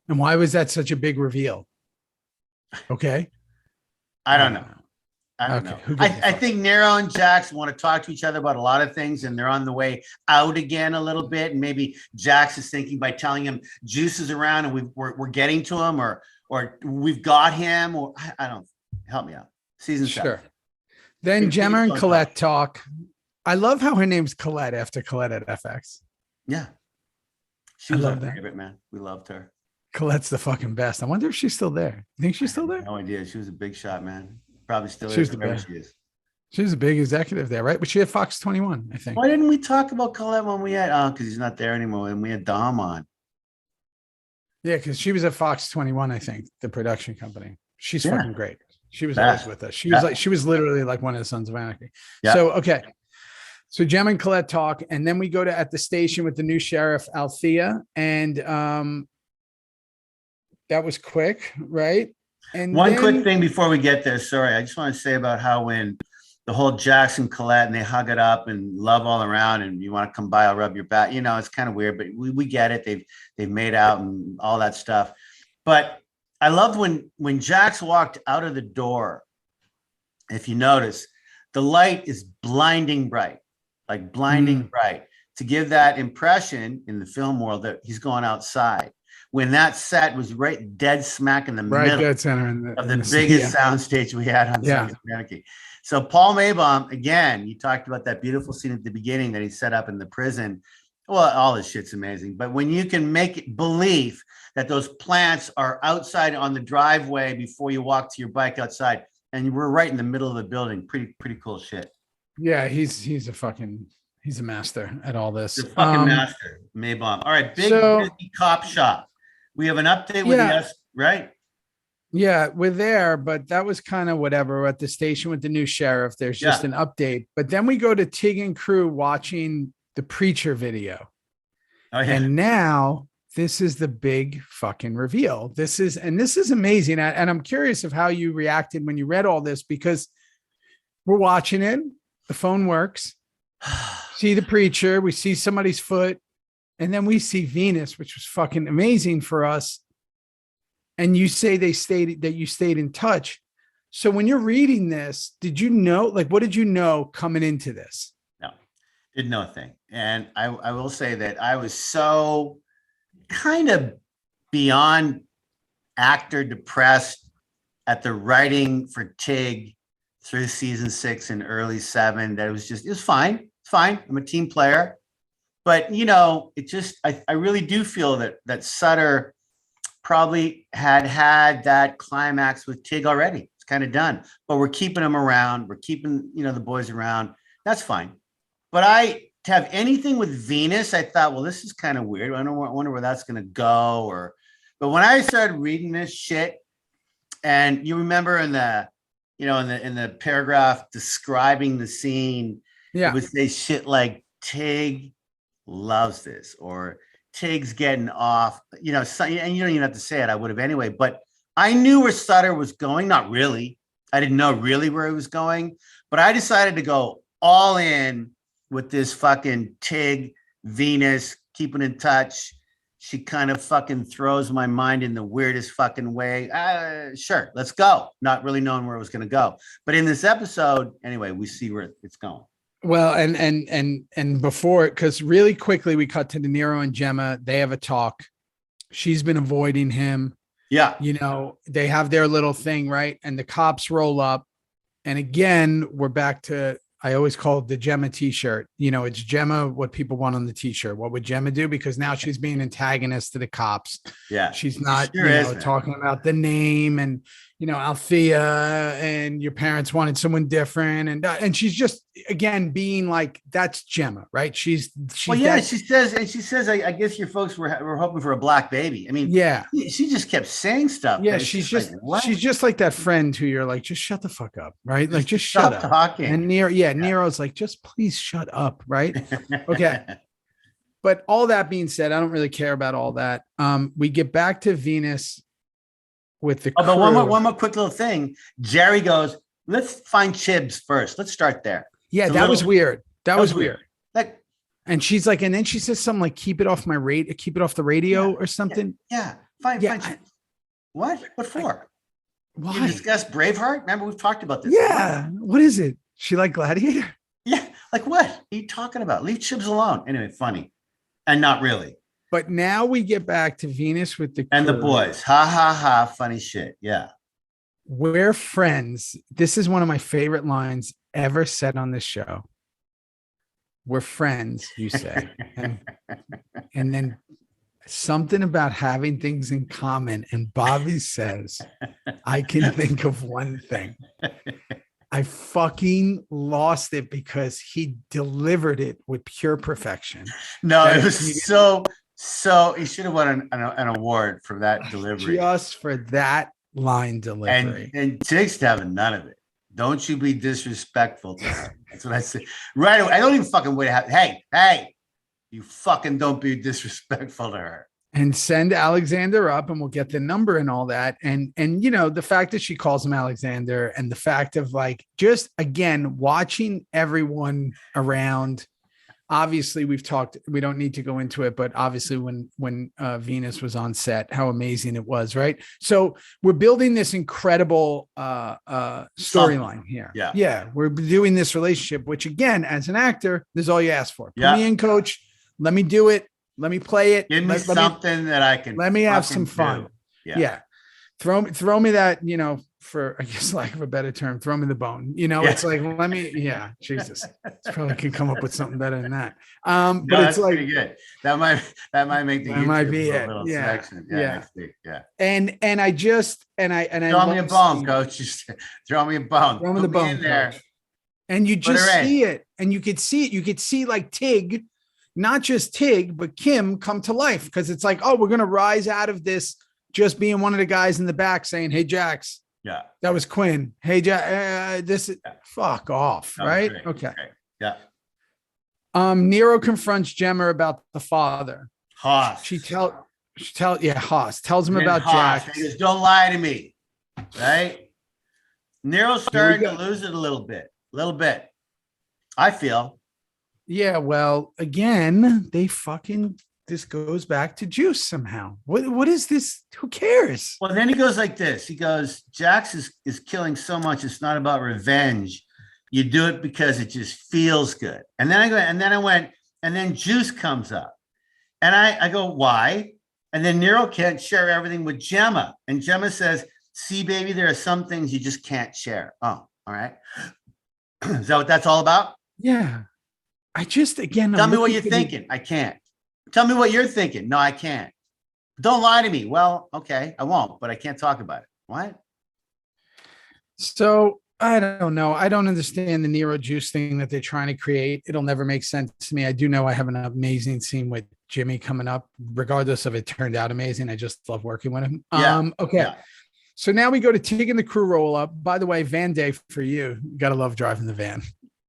And why was that such a big reveal? Okay, I don't know. I don't know. I think Nero and Jax want to talk to each other about a lot of things, and they're on the way out again a little bit. And maybe Jax is thinking by telling him Juice is around and we're getting to him, or we've got him, or I don't. Help me out. Season 7. Sure. Then Gemma and Colette talk. I love how her name's Colette after Colette at FX. Yeah, she was our favorite, man. We loved her. Colette's the fucking best. I wonder if she's still there. You think she's still there? No idea. She was a big shot, man. Probably still is. She was a big executive there, right? But she had Fox 21, I think. Why didn't we talk about Colette when we had? Oh, because he's not there anymore, and we had Dom on. Yeah, because she was at Fox 21, I think, the production company. She's fucking great. She was always with us. She was literally like one of the Sons of Anarchy. Yeah. So okay. So Gemma and Colette talk, and then we go to at the station with the new sheriff, Althea, and that was quick, right? And one quick thing before we get there. Sorry, I just want to say about how when the whole Jackson Colette and they hug it up and love all around, and you want to come by, I'll rub your back. You know, it's kind of weird, but we get it. They've made out and all that stuff. But I loved when Jax walked out of the door. If you notice, the light is blinding bright, like blinding bright, to give that impression in the film world that he's going outside. When that set was right dead smack in the middle of the biggest soundstage we had on Sons of Anarchy. So Paul Maybaum, again, you talked about that beautiful scene at the beginning that he set up in the prison. Well, all this shit's amazing. But when you can make it believe that those plants are outside on the driveway before you walk to your bike outside, and we're right in the middle of the building, pretty cool shit. Yeah, he's a master at all this. The fucking master, Maybaum. All right, big cop shop. We have an update with us, right? Yeah, we're there, but that was kind of whatever. We're at the station with the new sheriff. There's just an update. But then we go to Tig and crew watching the Preacher video. Oh, yeah. And now this is the big fucking reveal. This is amazing. And I'm curious of how you reacted when you read all this, because we're watching it. The phone works. See the Preacher. We see somebody's foot. And then we see Venus, which was fucking amazing for us. And you say you stayed in touch. So when you're reading this, did you know, like, what did you know coming into this? No, didn't know a thing. And I will say that I was so kind of beyond actor depressed at the writing for Tig through season 6 and early 7 that it was fine. It's fine. I'm a team player. But, you know, I really do feel that Sutter probably had that climax with Tig already. It's kind of done, but we're keeping him around. We're keeping, the boys around. That's fine. But to have anything with Venus, I thought, well, this is kind of weird. I wonder where that's going to go. But when I started reading this shit, and you remember in the paragraph describing the scene, it would say shit like Tig loves this, or Tig's getting off, and you don't even have to say it. I would have anyway. But I knew where Sutter was going. Not really. I didn't know really where he was going, but I decided to go all in with this fucking Tig, Venus, keeping in touch. She kind of fucking throws my mind in the weirdest fucking way. Sure, let's go. Not really knowing where it was going to go. But in this episode, anyway, we see where it's going. Well, and before, because really quickly we cut to De Niro and Gemma. They have a talk. She's been avoiding him. Yeah. You know, they have their little thing, right? And the cops roll up. And again, we're back to, I always call it the Gemma t-shirt. You know, it's Gemma, what people want on the t-shirt. What would Gemma do? Because now she's being antagonist to the cops. Yeah. She's not, sure talking about the name and, Althea and your parents wanted someone different. And she's just, again, being like, that's Gemma, right? She's well, yeah, she says, I guess your folks were hoping for a black baby. I mean, yeah, she just kept saying stuff. Yeah. She's just like that friend who you're like, just shut the fuck up. Right. Like, just shut up. Talking. And Nero's like, just please shut up. Right. Okay. But all that being said, I don't really care about all that. We get back to Venus with the crew. But one more quick little thing. Jerry goes, let's find Chibs first. Let's start there. Yeah, that was weird. That was weird. Like, and she's like, and then she says something like, keep it off the radio or something. Yeah. Fine. What? What for? Why? You discuss Braveheart? Remember, we've talked about this. Yeah. What is it? She like Gladiator? Yeah. Like what? What are you talking about? Leave Chibs alone. Anyway, funny. And not really. But now we get back to Venus with the crew. And the boys. Ha ha ha. Funny shit. Yeah. We're friends. This is one of my favorite lines ever said on this show. We're friends, you say. and then something about having things in common. And Bobby says, I can think of one thing. I fucking lost it because he delivered it with pure perfection. No, it was so he should have won an award for that delivery. Just for that line delivery. And Tig's having none of it. Don't you be disrespectful to her. That's what I say. Right away. I don't even fucking wait to have, hey, you fucking don't be disrespectful to her. And send Alexander up and we'll get the number and all that. And the fact that she calls him Alexander and the fact of like, just again, watching everyone around. Obviously we've talked, we don't need to go into it, but obviously when Venus was on set, how amazing it was. Right. So we're building this incredible storyline here. Yeah. Yeah. We're doing this relationship, which again, as an actor, this is all you ask for. Yeah. Put me in, coach. Let me do it. Let me play it. Give me something that I can. Let me have some fun. Yeah. Throw me that, for, I guess, lack of a better term, throw me the bone. It's like, Jesus. Probably could come up with something better than that. But no, it's like pretty good. That might make the that might be it. Section. Yeah. And I just throw me a bone, coach. Just throw me a bone. Throw me the bone there. And you just see it. And you could see it. You could see like Tig, not just Tig, but Kim come to life because it's like, oh, we're gonna rise out of this just being one of the guys in the back saying, hey, Jax. Yeah. That was Quinn. Hey, this is fuck off. Right. Great. Okay. Yeah. Nero confronts Gemma about the father. Haas. Haas tells him about Jax. He goes, don't lie to me. Right. Nero's starting to lose it a little bit. I feel. Yeah. Well, again, this goes back to Juice somehow. What is this? Who cares? Well, then he goes like this. He goes, Jax is killing so much. It's not about revenge. You do it because it just feels good. And then I went, and then Juice comes up. And I go, why? And then Nero can't share everything with Gemma. And Gemma says, see, baby, there are some things you just can't share. Oh, all right. Is that what that's all about? Yeah. Tell me what you're thinking. I can't. Tell me what you're thinking. No, I can't. Don't lie to me. Well, okay, I won't, but I can't talk about it. What? So I don't know. I don't understand the Nero Juice thing that they're trying to create. It'll never make sense to me. I do know I have an amazing scene with Jimmy coming up, regardless of it turned out amazing. I just love working with him. Yeah. Okay. Yeah. So now we go to Tig and the crew roll up. By the way, van day for you. You gotta love driving the van.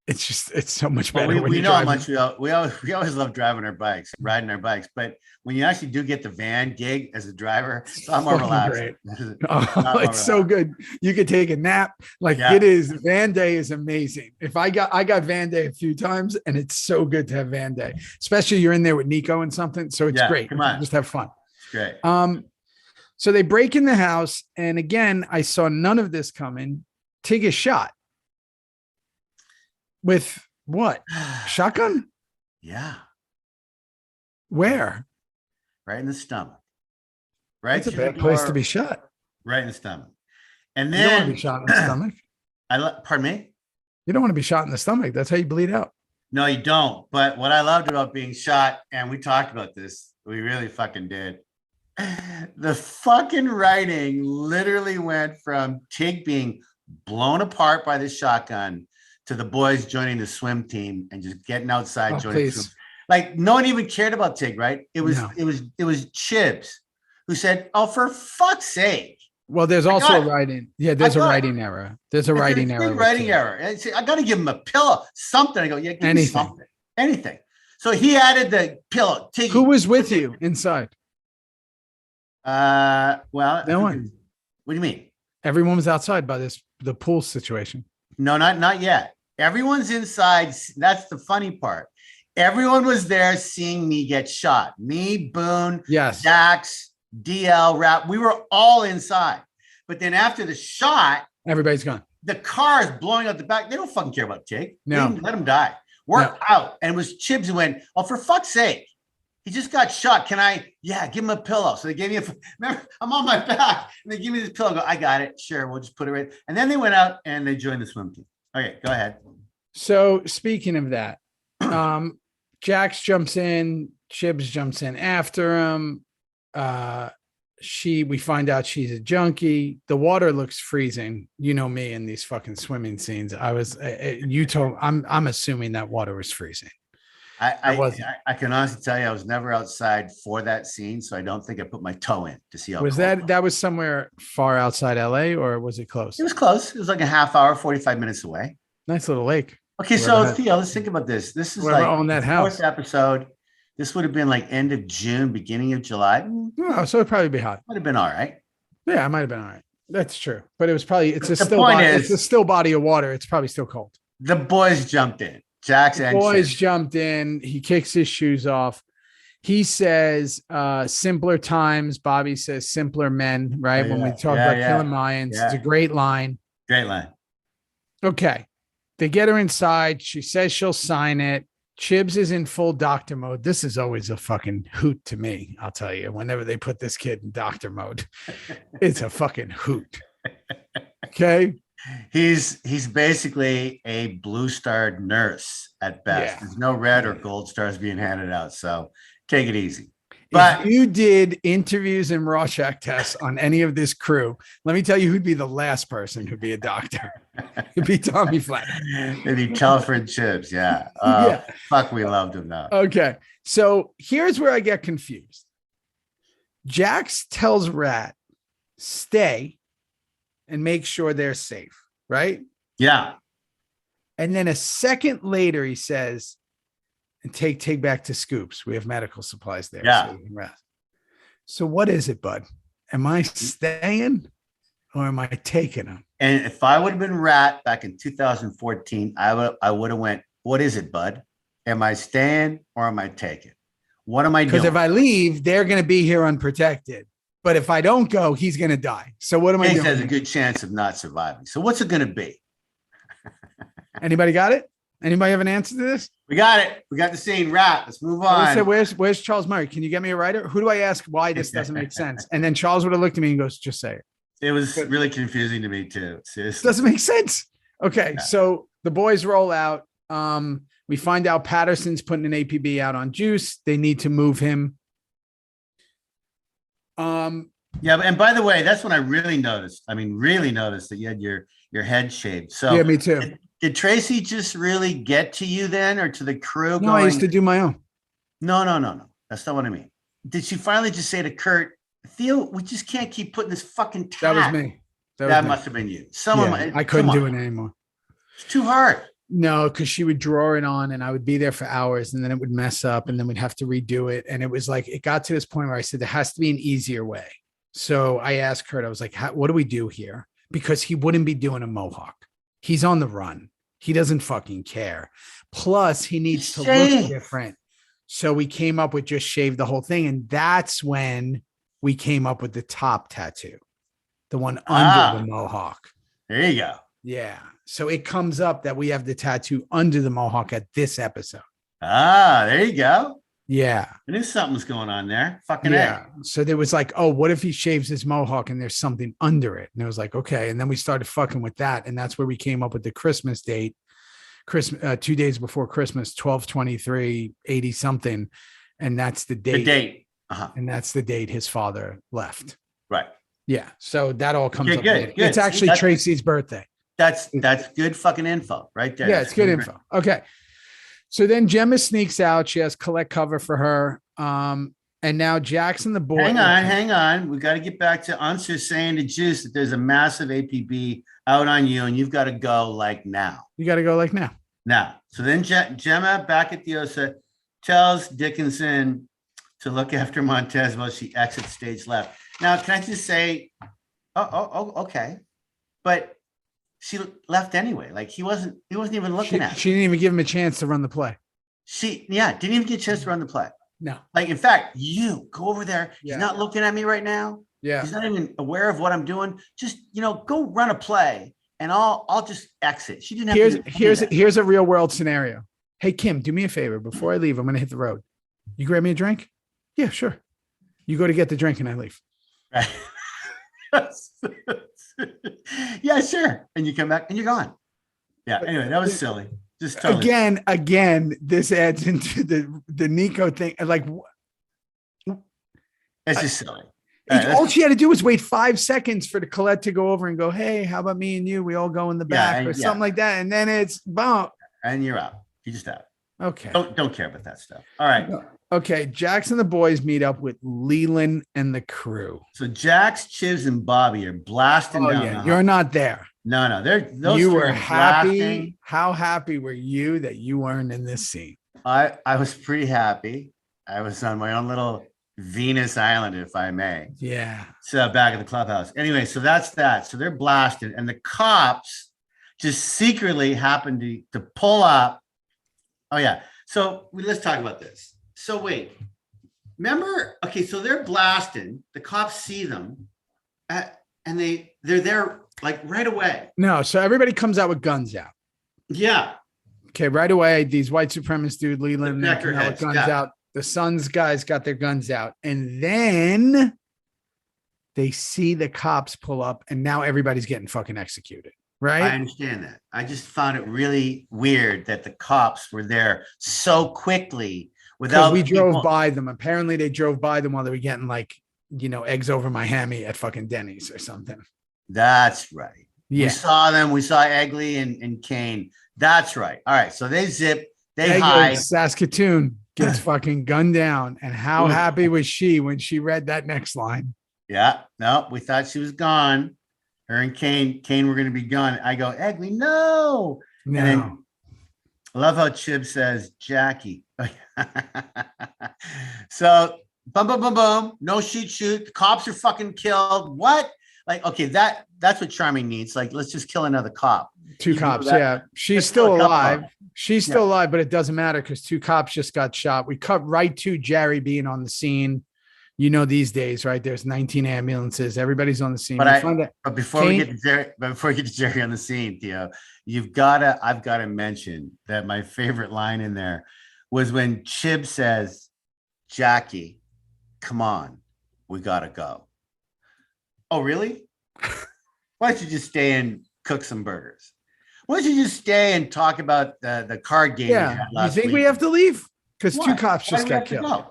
it's so much better. We know how much we always love driving our bikes, riding our bikes. But when you actually do get the van gig as a driver, it's a lot more relaxed. It's so good. You could take a nap. It is. Van day is amazing. I got van day a few times, and it's so good to have van day, especially you're in there with Nico and something. So it's great. Come on, just have fun. It's great. So they break in the house, and again, I saw none of this coming. Tig is shot. With what? Shotgun? Yeah. Where? Right in the stomach. Right. It's a bad place to be shot. Right in the stomach. And then you don't want to be shot in the stomach. Pardon me? You don't want to be shot in the stomach. That's how you bleed out. No, you don't. But what I loved about being shot, and we talked about this, we really fucking did. The fucking writing literally went from Tig being blown apart by the shotgun to the boys joining the swim team and just getting outside, joining the swim. Like no one even cared about Tig, right? It was Chibs who said, "Oh, for fuck's sake." Well, there's also a writing. Yeah, there's a writing error. There's a writing error. Writing error. I got to give him a pillow, something. I go, yeah, give me something, anything. So he added the pillow. Tig, who was with you inside? Well, no one. What do you mean? Everyone was outside by the pool situation. No, not yet. Everyone's inside. That's the funny part. Everyone was there seeing me get shot. Me, Boone, Dax, DL, Rap. We were all inside. But then after the shot, everybody's gone. The car is blowing out the back. They don't fucking care about Tig. No. Let him die. We're out. And it was Chibs who went, "Oh, for fuck's sake. He just got shot. Can I? Yeah, give him a pillow." So they gave me remember, I'm on my back and they give me this pillow. I go, "I got it. Sure. We'll just put it right." And then they went out and they joined the swim team. Okay, go ahead. So speaking of that, Jax jumps in, Chibs jumps in after him. We find out she's a junkie. The water looks freezing. You know me in these fucking swimming scenes. I'm assuming that water was freezing. I can honestly tell you I was never outside for that scene, so I don't think I put my toe in to see how was that was somewhere far outside LA, or was it close? It was close. It was like a half hour, 45 minutes away. Nice little lake. Okay, so Theo, let's think about this. This is like on that house. 4th episode. This would have been like end of June, beginning of July. Oh, so it'd probably be hot. Would have been all right. Yeah, it might have been all right. That's true. But it was probably it's a still body of water. It's probably still cold. The boys jumped in. Jackson. Boys jumped in. He kicks his shoes off. He says, simpler times. Bobby says simpler men, right? When we talk about killing Mayans. It's a great line. Great line. Okay. They get her inside. She says she'll sign it. Chibs is in full doctor mode. This is always a fucking hoot to me. I'll tell you, whenever they put this kid in doctor mode, it's a fucking hoot. Okay. He's basically a blue starred nurse at best. There's no red or gold stars being handed out. So take it easy. But if you did interviews and Rorschach tests on any of this crew, let me tell you who'd be the last person who'd be a doctor. It'd be Tommy Flack. It'd be Telford Chibs. Yeah. Fuck, we loved him though. Okay. So here's where I get confused. Jax tells Rat, stay and make sure they're safe, right? Yeah. And then a second later, he says, and take back to Scoops. We have medical supplies there. Yeah. So, so what is it, bud? Am I staying or am I taking him? And if I would have been Rat back in 2014, I would have went, what is it, bud? Am I staying or am I taking? What am I doing? Because if I leave, they're going to be here unprotected. But if I don't go, he's going to die. So what am I doing? He has a good chance of not surviving. So what's it going to be? Anybody got it? Anybody have an answer to this? We got it. We got the scene. Rat. Let's move on. Where's Charles Murray? Can you get me a writer? Who do I ask why this doesn't make sense? And then Charles would have looked at me and goes, just say it. It was really confusing to me too. Seriously. Doesn't make sense. Okay. Yeah. So the boys roll out. We find out Patterson's putting an APB out on Juice. They need to move him. Yeah, and by the way, that's when I really noticed. I mean, really noticed that you had your head shaved. So yeah, me too. Did Tracy just really get to you then, or to the crew? No, I used to do my own. No. That's not what I mean. Did she finally just say to Kurt, Theo, we just can't keep putting this fucking tag? That was me. That must have been you. I couldn't do it anymore. It's too hard. No, because she would draw it on and I would be there for hours and then it would mess up and then we'd have to redo it. And it was like, it got to this point where I said, there has to be an easier way. So I asked Kurt, I was like, what do we do here? Because he wouldn't be doing a mohawk. He's on the run. He doesn't fucking care. Plus, he needs to look different. So we came up with just shave the whole thing. And that's when we came up with the top tattoo, the one under the mohawk. There you go. Yeah. So it comes up that we have the tattoo under the mohawk at this episode. There you go. Yeah. I knew something was going on there. Fucking yeah. So there was like, oh, what if he shaves his mohawk and there's something under it? And it was like, okay. And then we started fucking with that. And that's where we came up with the Christmas date, 2 days before Christmas, 12/23/80 something. And that's the date. The date. And that's the date his father left. Right. Yeah. So that all comes up. Good. It's actually Tracy's birthday. That's good fucking info right there. Yeah, it's good info. Okay. So then Gemma sneaks out. She has Colette cover for her. And now Jackson, the boy. Hang on. We got to get back to Unser saying to Juice that there's a massive APB out on you and you've got to go like now. You got to go like now. Now. So then Gemma back at the OSA tells Dickinson to look after Montez while she exits stage left. Now, can I just say, okay. But she left anyway. Like he wasn't even looking at her. She didn't even give him a chance to run the play. Didn't even get a chance to run the play. No. Like, in fact, you go over there. He's not looking at me right now. Yeah. He's not even aware of what I'm doing. Just, go run a play and I'll just exit. She didn't have here's a real world scenario. Hey, Kim, do me a favor. Before I leave, I'm going to hit the road. You grab me a drink? Yeah, sure. You go to get the drink and I leave. Right. Yeah, sure. And you come back and you're gone. Yeah. Anyway, that was silly. Just totally. Again, this adds into the Nico thing. Like, it's just silly. All she had to do was wait 5 seconds for the Colette to go over and go, hey, how about me and you? We all go in the back or something like that. And then it's boom. And you're out. You just out. Okay. Don't care about that stuff. All right. Okay. Jax and the boys meet up with Leland and the crew. So Jax, Chibs, and Bobby are blasting down. Yeah. You're not there. No. You were happy. Blasting. How happy were you that you weren't in this scene? I was pretty happy. I was on my own little Venus Island, if I may. Yeah. So back at the clubhouse. Anyway, so that's that. So they're blasted. And the cops just secretly happened to pull up. Oh, yeah. So let's talk about this. So wait, remember? Okay, so they're blasting. The cops see them, and they're there like right away. No, so everybody comes out with guns out. Yeah. Okay, right away. These white supremacist dude, Leland, come out with guns out. The Sons guys got their guns out, and then they see the cops pull up, and now everybody's getting fucking executed. Right. I understand that. I just found it really weird that the cops were there so quickly without. We drove by them. Apparently, they drove by them while they were getting eggs over my hammy at fucking Denny's or something. That's right. Yeah. We saw them. We saw Egley and Kane. That's right. All right. So they zip. They hide. Saskatoon gets fucking gunned down. And how happy was she when she read that next line? Yeah. No, we thought she was gone. Her and Kane were going to be gone. I go, Egley, no. And then, I love how Chib says, Jackie. So, boom. No shoot. The cops are fucking killed. What? Like, okay, that's what Charming needs. Like, let's just kill another cop. Two cops, yeah. She's still alive. She's still alive, but it doesn't matter because 2 cops just got shot. We cut right to Jerry being on the scene. These days, right? There's 19 ambulances. Everybody's on the scene. But before we get to Jerry on the scene, Theo, I've got to mention that my favorite line in there was when Chib says, Jackie, come on, we gotta go. Oh, really? Why don't you just stay and cook some burgers? Why don't you just stay and talk about the card game? Yeah, you think we have to leave? Because 2 cops just got killed.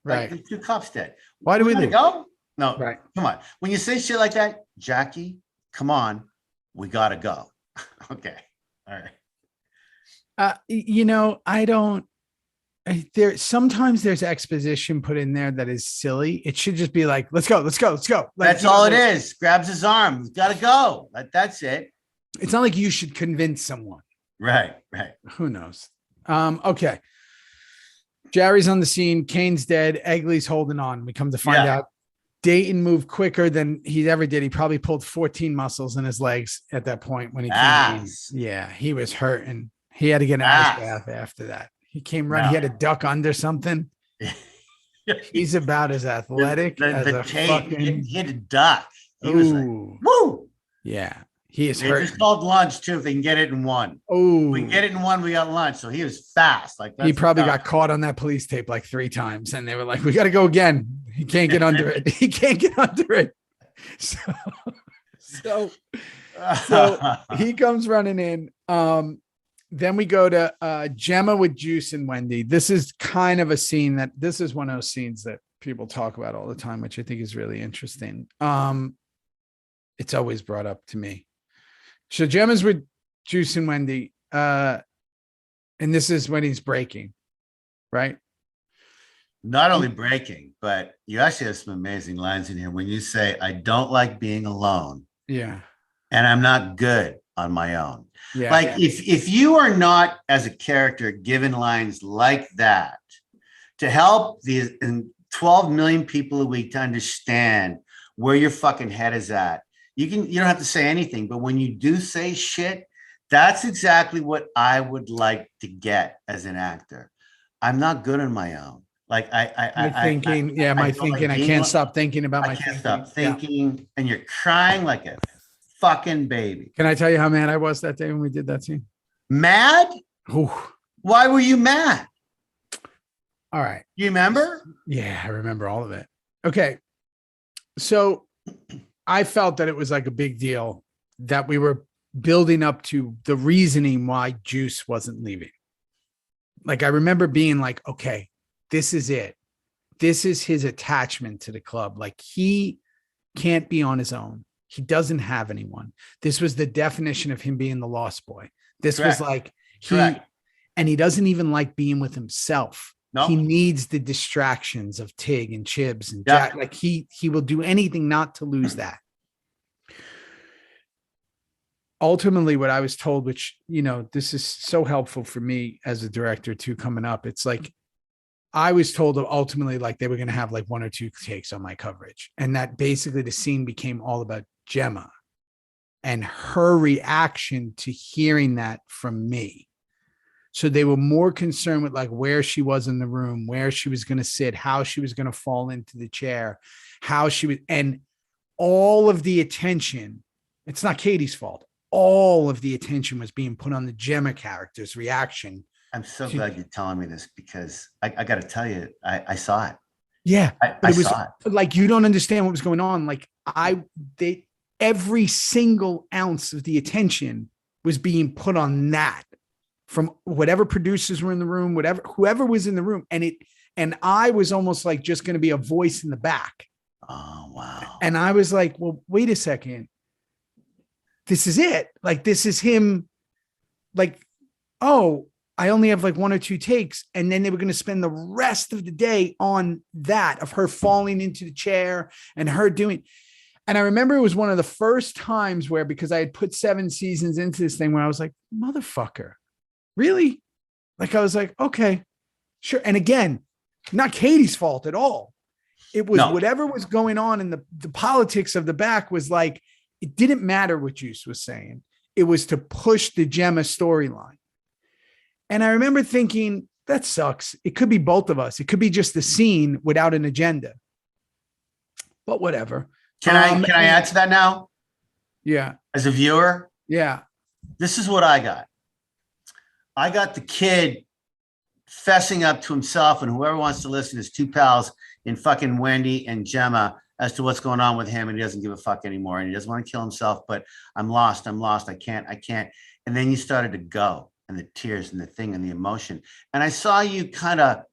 Right. Like, 2 cops dead. Why do we leave? Go? No. Right. Come on. When you say shit like that, Jackie, come on. We got to go. Okay. All right. I don't. Sometimes there's exposition put in there that is silly. It should just be like, let's go. Like, that's all it is. Grabs his arm. We've got to go. That's it. It's not like you should convince someone. Right. Who knows? Okay. Jerry's on the scene. Kane's dead. Egley's holding on. We come to find out Dayton moved quicker than he ever did. He probably pulled 14 muscles in his legs at that point when he came in. Yeah, he was hurting. He had to get an ice bath after that. He came running. He had to duck under something. He's about as athletic as a fucking. He had to duck. He was like, woo. Yeah, he is hurt. It's called lunch too. If they can get it in one. Oh, we can get it in one. We got lunch. So he was fast. Like he probably got caught on that police tape like 3 times, and they were like, "We got to go again. He can't get under it. He can't get under it." So he comes running in. Then we go to Gemma with Juice and Wendy. This is kind of a scene this is one of those scenes that people talk about all the time, which I think is really interesting. It's always brought up to me. So Gemma's with Juice and Wendy. And this is when he's breaking, right? Not only breaking, but you actually have some amazing lines in here when you say, "I don't like being alone." Yeah. And I'm not good on my own. Yeah. Like if you are not as a character given lines like that to help these 12 million people a week to understand where your fucking head is at, you don't have to say anything, but when you do say shit, that's exactly what I would like to get as an actor. I'm not good on my own. Like I can't stop thinking about my thinking. I can't stop thinking, and you're crying like a fucking baby. Can I tell you how mad I was that day when we did that scene? Mad? Ooh. Why were you mad? All right. You remember? Yeah, I remember all of it. Okay. So I felt that it was like a big deal that we were building up to the reasoning why Juice wasn't leaving. Like, I remember being like, okay, this is it. This is his attachment to the club. Like, he can't be on his own. He doesn't have anyone. This was the definition of him being the lost boy. This was like and he doesn't even like being with himself. No. He needs the distractions of Tig and Chibs and Jack. Like he will do anything not to lose that. Ultimately, what I was told, which, this is so helpful for me as a director too, coming up. It's like, I was told ultimately, like, they were going to have like 1 or 2 takes on my coverage. And that basically the scene became all about Gemma and her reaction to hearing that from me. So they were more concerned with like where she was in the room, where she was going to sit, how she was going to fall into the chair, how she was, and all of the attention. It's not Katie's fault. All of the attention was being put on the Gemma character's reaction. I'm so glad you're telling me this, because I got to tell you, I saw it. Yeah. I saw it. Like, you don't understand what was going on. Like every single ounce of the attention was being put on that from whatever producers were in the room, whoever was in the room. And I was almost like just going to be a voice in the back. Oh, wow. And I was like, well, wait a second. This is it. Like, this is him. Like, oh, I only have like 1 or 2 takes. And then they were going to spend the rest of the day on that, of her falling into the chair and her doing. And I remember it was one of the first times where, because I had put 7 seasons into this thing, where I was like, motherfucker, really? Like, I was like, okay, sure. And again, not Katie's fault at all. It was whatever was going on in the politics of the back was like, it didn't matter what Juice was saying. It was to push the Gemma storyline. And I remember thinking, that sucks. It could be both of us. It could be just the scene without an agenda. But whatever. Can I add to that now? Yeah. As a viewer? Yeah. This is what I got. I got the kid fessing up to himself and whoever wants to listen, his 2 pals in fucking Wendy and Gemma, as to what's going on with him, and he doesn't give a fuck anymore, and he doesn't want to kill himself, but I'm lost, I can't. And then you started to go, and the tears and the thing and the emotion. And I saw you kind of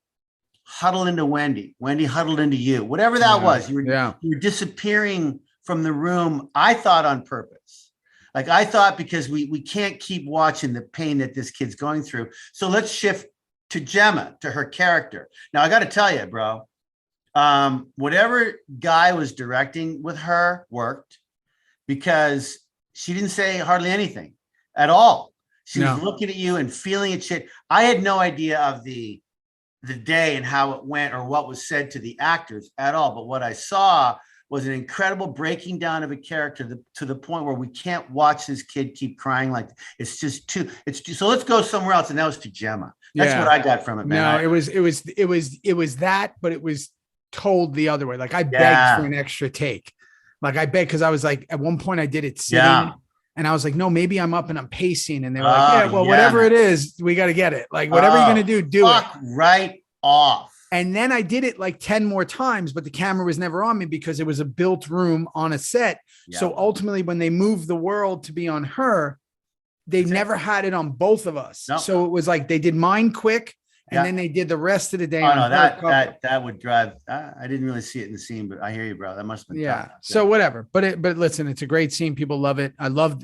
huddle into Wendy huddled into you, whatever that was. You were disappearing from the room, I thought on purpose. Like, I thought, because we can't keep watching the pain that this kid's going through. So let's shift to Gemma, to her character. Now, I got to tell you, bro, whatever guy was directing with her worked, because she didn't say hardly anything at all. She was looking at you and feeling it shit. I had no idea of the day and how it went or what was said to the actors at all. But what I saw was an incredible breaking down of a character to the point where we can't watch this kid keep crying. Like it's just too, so let's go somewhere else. And that was to Gemma. That's what I got from it, man. No, it was that, but it was told the other way. Like I begged for an extra take. Like I begged, because I was like, at one point I did it sitting and I was like, no, maybe I'm up and I'm pacing. And they were like, whatever it is, we got to get it. Like whatever you're going to do it. Right off. And then I did it like 10 more times, but the camera was never on me because it was a built room on a set. Yeah. So ultimately, when they moved the world to be on her, they never had it on both of us. Nope. So it was like they did mine quick, and then they did the rest of the day. Oh no, that would drive. I didn't really see it in the scene, but I hear you, bro. That must have been tough. So whatever. But listen, it's a great scene. People love it. I love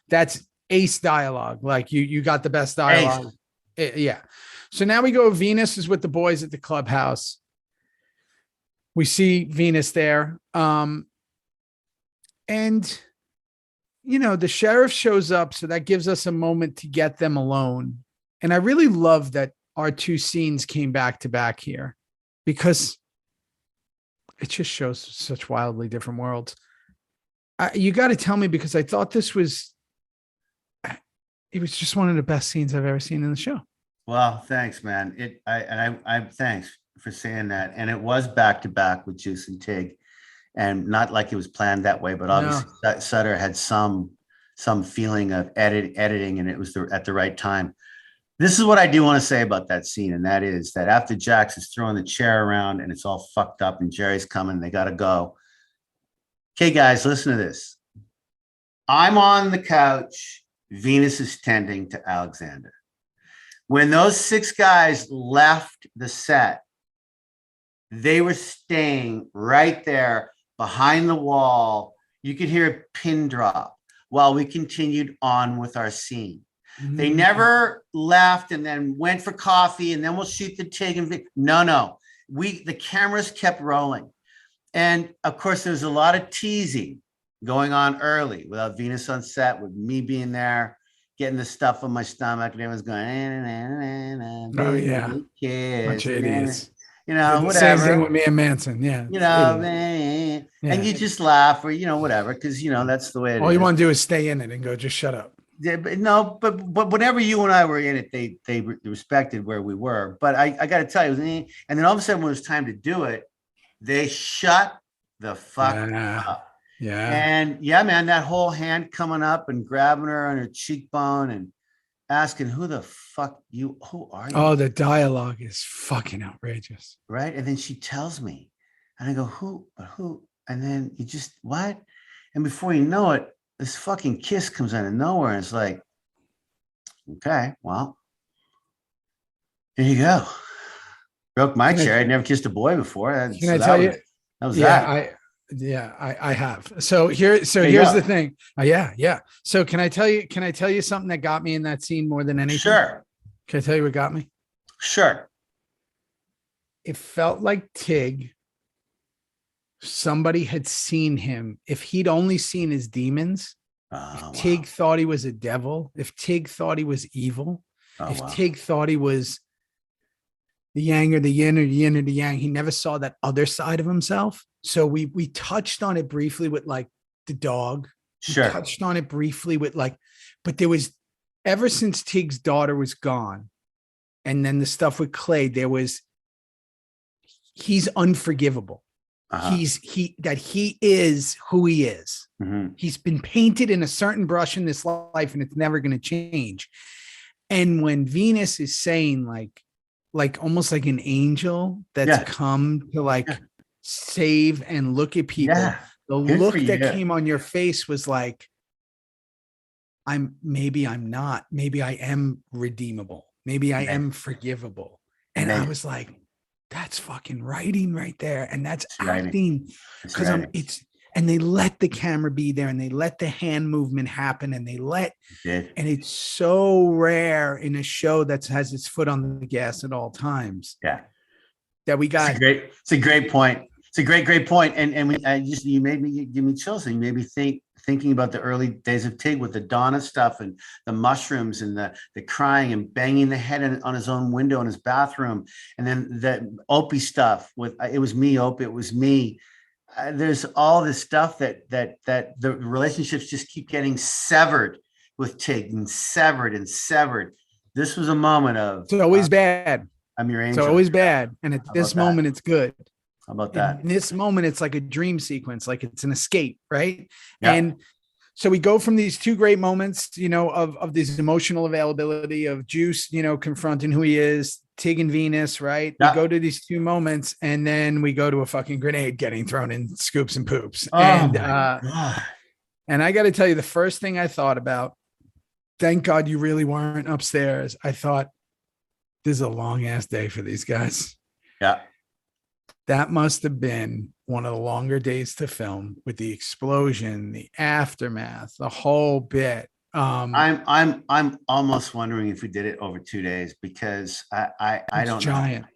that's ace dialogue. Like you got the best dialogue. Yeah. So now we go. Venus is with the boys at the clubhouse. We see Venus there. And, the sheriff shows up. So that gives us a moment to get them alone. And I really love that our two scenes came back to back here because it just shows such wildly different worlds. You got to tell me, because I thought it was just one of the best scenes I've ever seen in the show. Well, thanks, man. I thanks for saying that. And it was back to back with Juice and Tig, and not like it was planned that way, but obviously Sutter had some feeling of editing, and it was at the right time. This is what I do want to say about that scene, and that is that after Jax is throwing the chair around and it's all fucked up, and Jerry's coming, they got to go. Okay, guys, listen to this. I'm on the couch. Venus is tending to Alexander. When those 6 guys left the set, they were staying right there behind the wall. You could hear a pin drop while we continued on with our scene. Mm-hmm. They never left and then went for coffee and then we'll shoot the Tig and no. The cameras kept rolling. And of course, there's a lot of teasing going on early without Venus on set, with me being there, getting the stuff on my stomach, and everyone's going, bunch of idiots. Whatever. Same thing with me and Manson, and you just laugh or, whatever, because, that's the way it is. All you want to do is stay in it and go, just shut up. Yeah, but whenever you and I were in it, they respected where we were. But I got to tell you, and then all of a sudden when it was time to do it, they shut the fuck up. Yeah. And man, that whole hand coming up and grabbing her on her cheekbone and asking, who are you? Oh, the dialogue is fucking outrageous. Right. And then she tells me, and I go, who? And then you just, what? And before you know it, this fucking kiss comes out of nowhere. And it's like, okay, well, here you go. Broke my chair. I'd never kissed a boy before. Can I tell you? That was that. I have. So here's the thing. Yeah. So can I tell you something that got me in that scene more than anything? Sure. Can I tell you what got me? Sure. It felt like Tig, somebody had seen him. If he'd only seen his demons, Tig thought he was a devil, if Tig thought he was evil, Tig thought he was the yang or the yin or the yin or the yang, he never saw that other side of himself. So we touched on it briefly with like the dog. Sure. We touched on it briefly with but there was, ever since Tig's daughter was gone, and then the stuff with Clay, he's unforgivable. Uh-huh. He is who he is. Mm-hmm. He's been painted in a certain brush in this life, and it's never going to change. And when Venus is saying like almost like an angel that's come to save and look at people, the look that came on your face was like, maybe I'm not, maybe I am redeemable, maybe I am forgivable. And I was like, that's fucking writing right there. And that's acting, because and they let the camera be there, and they let the hand movement happen, and and it's so rare in a show that has its foot on the gas at all times. Yeah. That we got. It's a great point. It's It's a great point. And you made me give me chills. And you made me thinking about the early days of Tig with the Donna stuff and the mushrooms and the crying and banging the head on his own window in his bathroom. And then the Opie stuff with it was me, Opie, it was me. There's all this stuff that the relationships just keep getting severed with Tig and severed. This was a moment of it's always bad. I'm your angel. It's always bad. And at this moment, it's good. How about that? In this moment, it's like a dream sequence, like it's an escape, right? Yeah. And so we go from these two great moments, of this emotional availability of Juice, confronting who he is, Tig and Venus, right? Yeah. We go to these two moments, and then we go to a fucking grenade getting thrown in Scoops and Poops. Oh, and God. And I got to tell you, the first thing I thought about, thank God you really weren't upstairs. I thought, this is a long ass day for these guys. Yeah. That must have been one of the longer days to film with the explosion, the aftermath, the whole bit. I'm almost wondering if we did it over 2 days because I don't giant.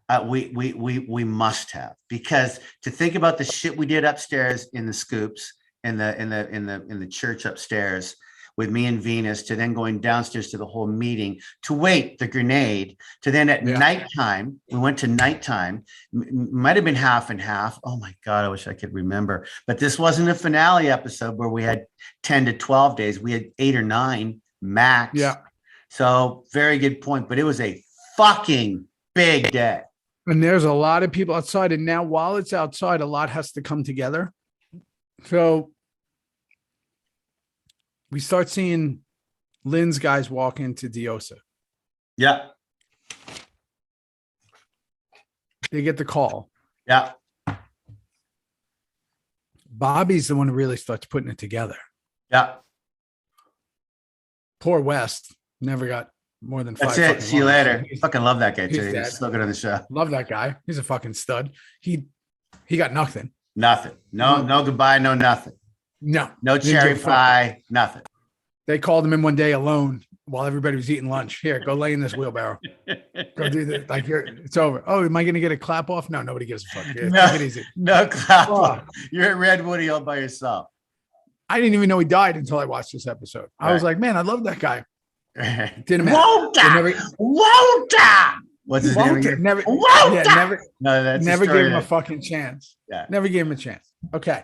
know. We must have, because to think about the shit we did upstairs in the Scoops in the church upstairs with me and Venus, to then going downstairs to the whole meeting, to wait the grenade, to then at nighttime, we went to nighttime, might have been half and half. Oh my God, I wish I could remember. But this wasn't a finale episode where we had 10 to 12 days. We had 8 or 9 max. Yeah. So very good point. But it was a fucking big day. And there's a lot of people outside. And now while it's outside, a lot has to come together. So we start seeing Lynn's guys walk into Diosa. Yeah. They get the call. Yeah. Bobby's the one who really starts putting it together. Yeah. Poor West never got more than 5. That's it. See you lines. later. Fucking love that guy too. He's He's still good on the show. Love that guy. He's a fucking stud. He got nothing. Nothing. No goodbye. No nothing. No Cherry pie. Nothing. They called him in one day alone while everybody was eating lunch. Here, go lay in this wheelbarrow. Go do this. Like, it's over. Oh, am I going to get a clap off? No, nobody gives a fuck. Here, take it easy. No clap off. You're at Redwoody all by yourself. I didn't even know he died until I watched this episode. I was like, man, I love that guy. Didn't matter. Walter. What's his name again? Never gave him a fucking chance. Yeah. Never gave him a chance. Okay.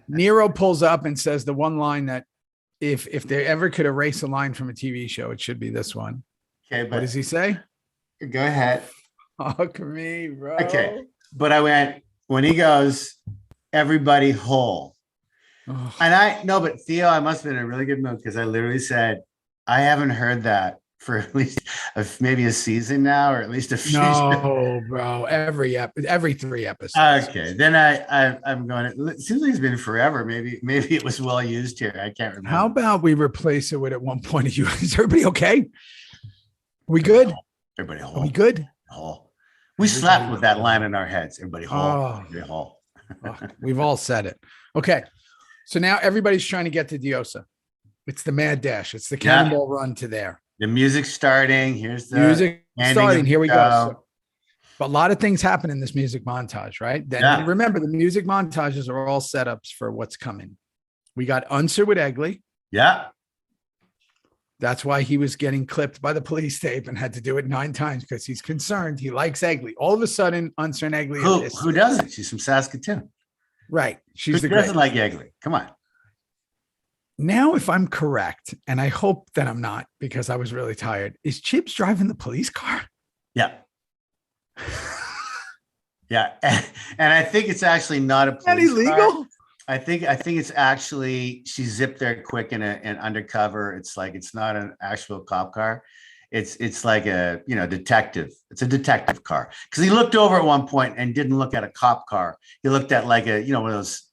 Nero pulls up and says the one line that if they ever could erase a line from a TV show, it should be this one. Okay, but what does he say? Go ahead. Fuck me, bro. Okay. But I went, when he goes, everybody whole. Oh. And but Theo, I must have been in a really good mood because I literally said, I haven't heard that for at least maybe a season now, or at least a few. No, bro. Every 3 episodes. Okay. Then I'm going, it seems like it's been forever. Maybe it was well used here. I can't remember. How about we replace it with at one point of you? Is everybody okay? We good? Everybody whole. Are we good? Whole. We slept with that line in our heads. Everybody whole. Oh. Everybody whole. We've all said it. Okay. So now everybody's trying to get to Diosa. It's the mad dash. It's the cannonball run to there. The music's starting. Here's the music starting. Here we go. So, but a lot of things happen in this music montage, right? Then remember, the music montages are all setups for what's coming. We got Unser with Egley. Yeah. That's why he was getting clipped by the police tape and had to do it 9 times because he's concerned. He likes Egley. All of a sudden, Unser and Egley. Who doesn't? She's from Saskatoon. Right. She's Who doesn't like Egley? Come on. Now, if I'm correct, and I hope that I'm not because I was really tired, is Chips driving the police car? Yeah. Yeah. And I think it's actually not a police car. Illegal? I think it's actually, she zipped there quick in an undercover. It's like, it's not an actual cop car. It's like a, detective. It's a detective car. Because he looked over at one point and didn't look at a cop car. He looked at like a, one of those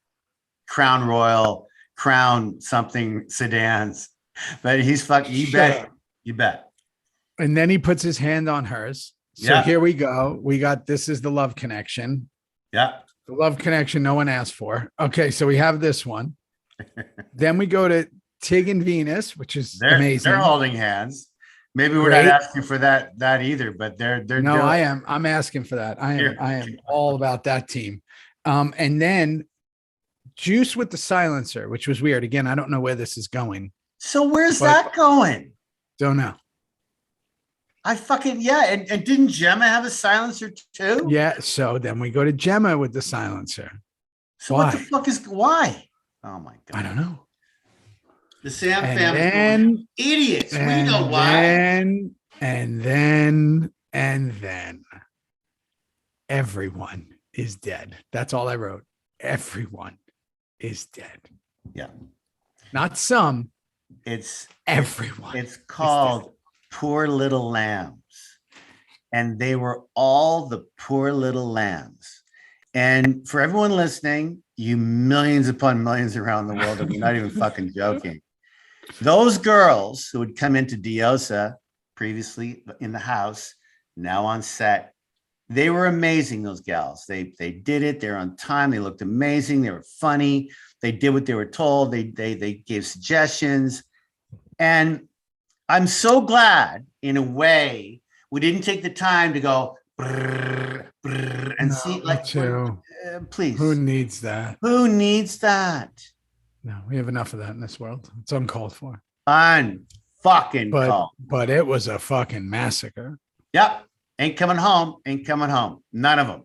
Crown Royal, Crown something sedans. But he's fucking, you bet. And then he puts his hand on hers. So here we go. We got, this is the love connection. Yeah. The love connection no one asked for. Okay, so we have this one. Then we go to Tig and Venus, which is amazing. They're holding hands. Maybe we're not asking for that either, but they're no, I am. I'm asking for that. I am all about that team. And then Juice with the silencer, which was weird. Again, I don't know where this is going. So where's that going? Don't know. I fucking and didn't Gemma have a silencer too? Yeah. So then we go to Gemma with the silencer. So what the fuck is why? Oh my God. I don't know. The Sam family idiots. We know why. And then everyone is dead. That's all I wrote. Everyone is dead. Yeah. Not some. It's everyone. It's called Poor Little Lambs. And they were all the poor little lambs. And for everyone listening, you millions upon millions around the world, I'm not even fucking joking. Those girls who would come into Diosa previously in the house, now on set, they were amazing, those gals. They did it. They're on time. They looked amazing. They were funny. They did what they were told. They gave suggestions. And I'm so glad, in a way, we didn't take the time to go brrr, brrr, and see, like, please. Who needs that? Who needs that? No, we have enough of that in this world. It's uncalled for. Called. But it was a fucking massacre. Yep. Ain't coming home. Ain't coming home. None of them.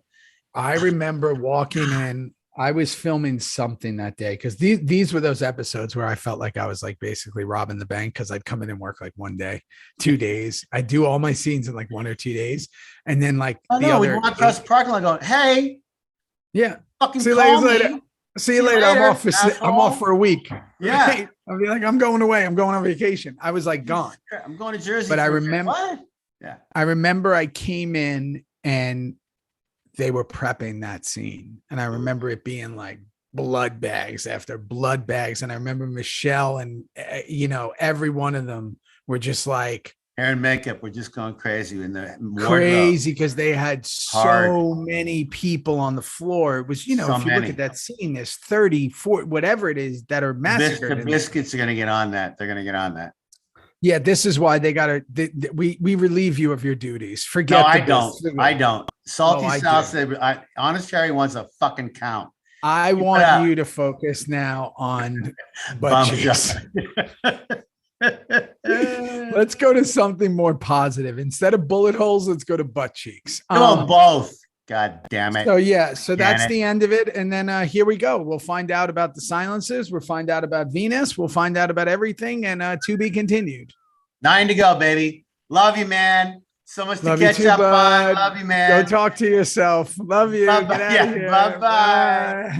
I remember walking in. I was filming something that day because these were those episodes where I felt like I was like basically robbing the bank because I'd come in and work like 1 day, 2 days. I do all my scenes in like 1 or 2 days, and then like we'd walk across the parking lot going, "Hey, yeah, fucking see you later. See you later. I'm off for a week." Yeah, right? I'll be like, "I'm going away. I'm going on vacation." I was like gone. I'm going to Jersey. But I remember. What? Yeah, I remember I came in and they were prepping that scene. And I remember it being like blood bags after blood bags. And I remember Michelle and, every one of them were just like, hair and makeup were just going crazy in the crazy because they had so many people on the floor. It was, if you look at that scene, there's 30, 40, whatever it is that are massacred. The biscuits are going to get on that. They're going to get on that. Yeah, this is why they got to. We relieve you of your duties. Forget. No, I don't. Salty salsa. Honest Cherry wants a fucking count. I want you to focus now on butt cheeks. Let's go to something more positive. Instead of bullet holes, let's go to butt cheeks. Both. God damn it. So that's the end of it. And then here we go. We'll find out about the silences. We'll find out about Venus. We'll find out about everything. And to be continued. 9 to go, baby. Love you, man. So much to catch up on. Love you, man. Go talk to yourself. Love you. Bye-bye. Bye-bye.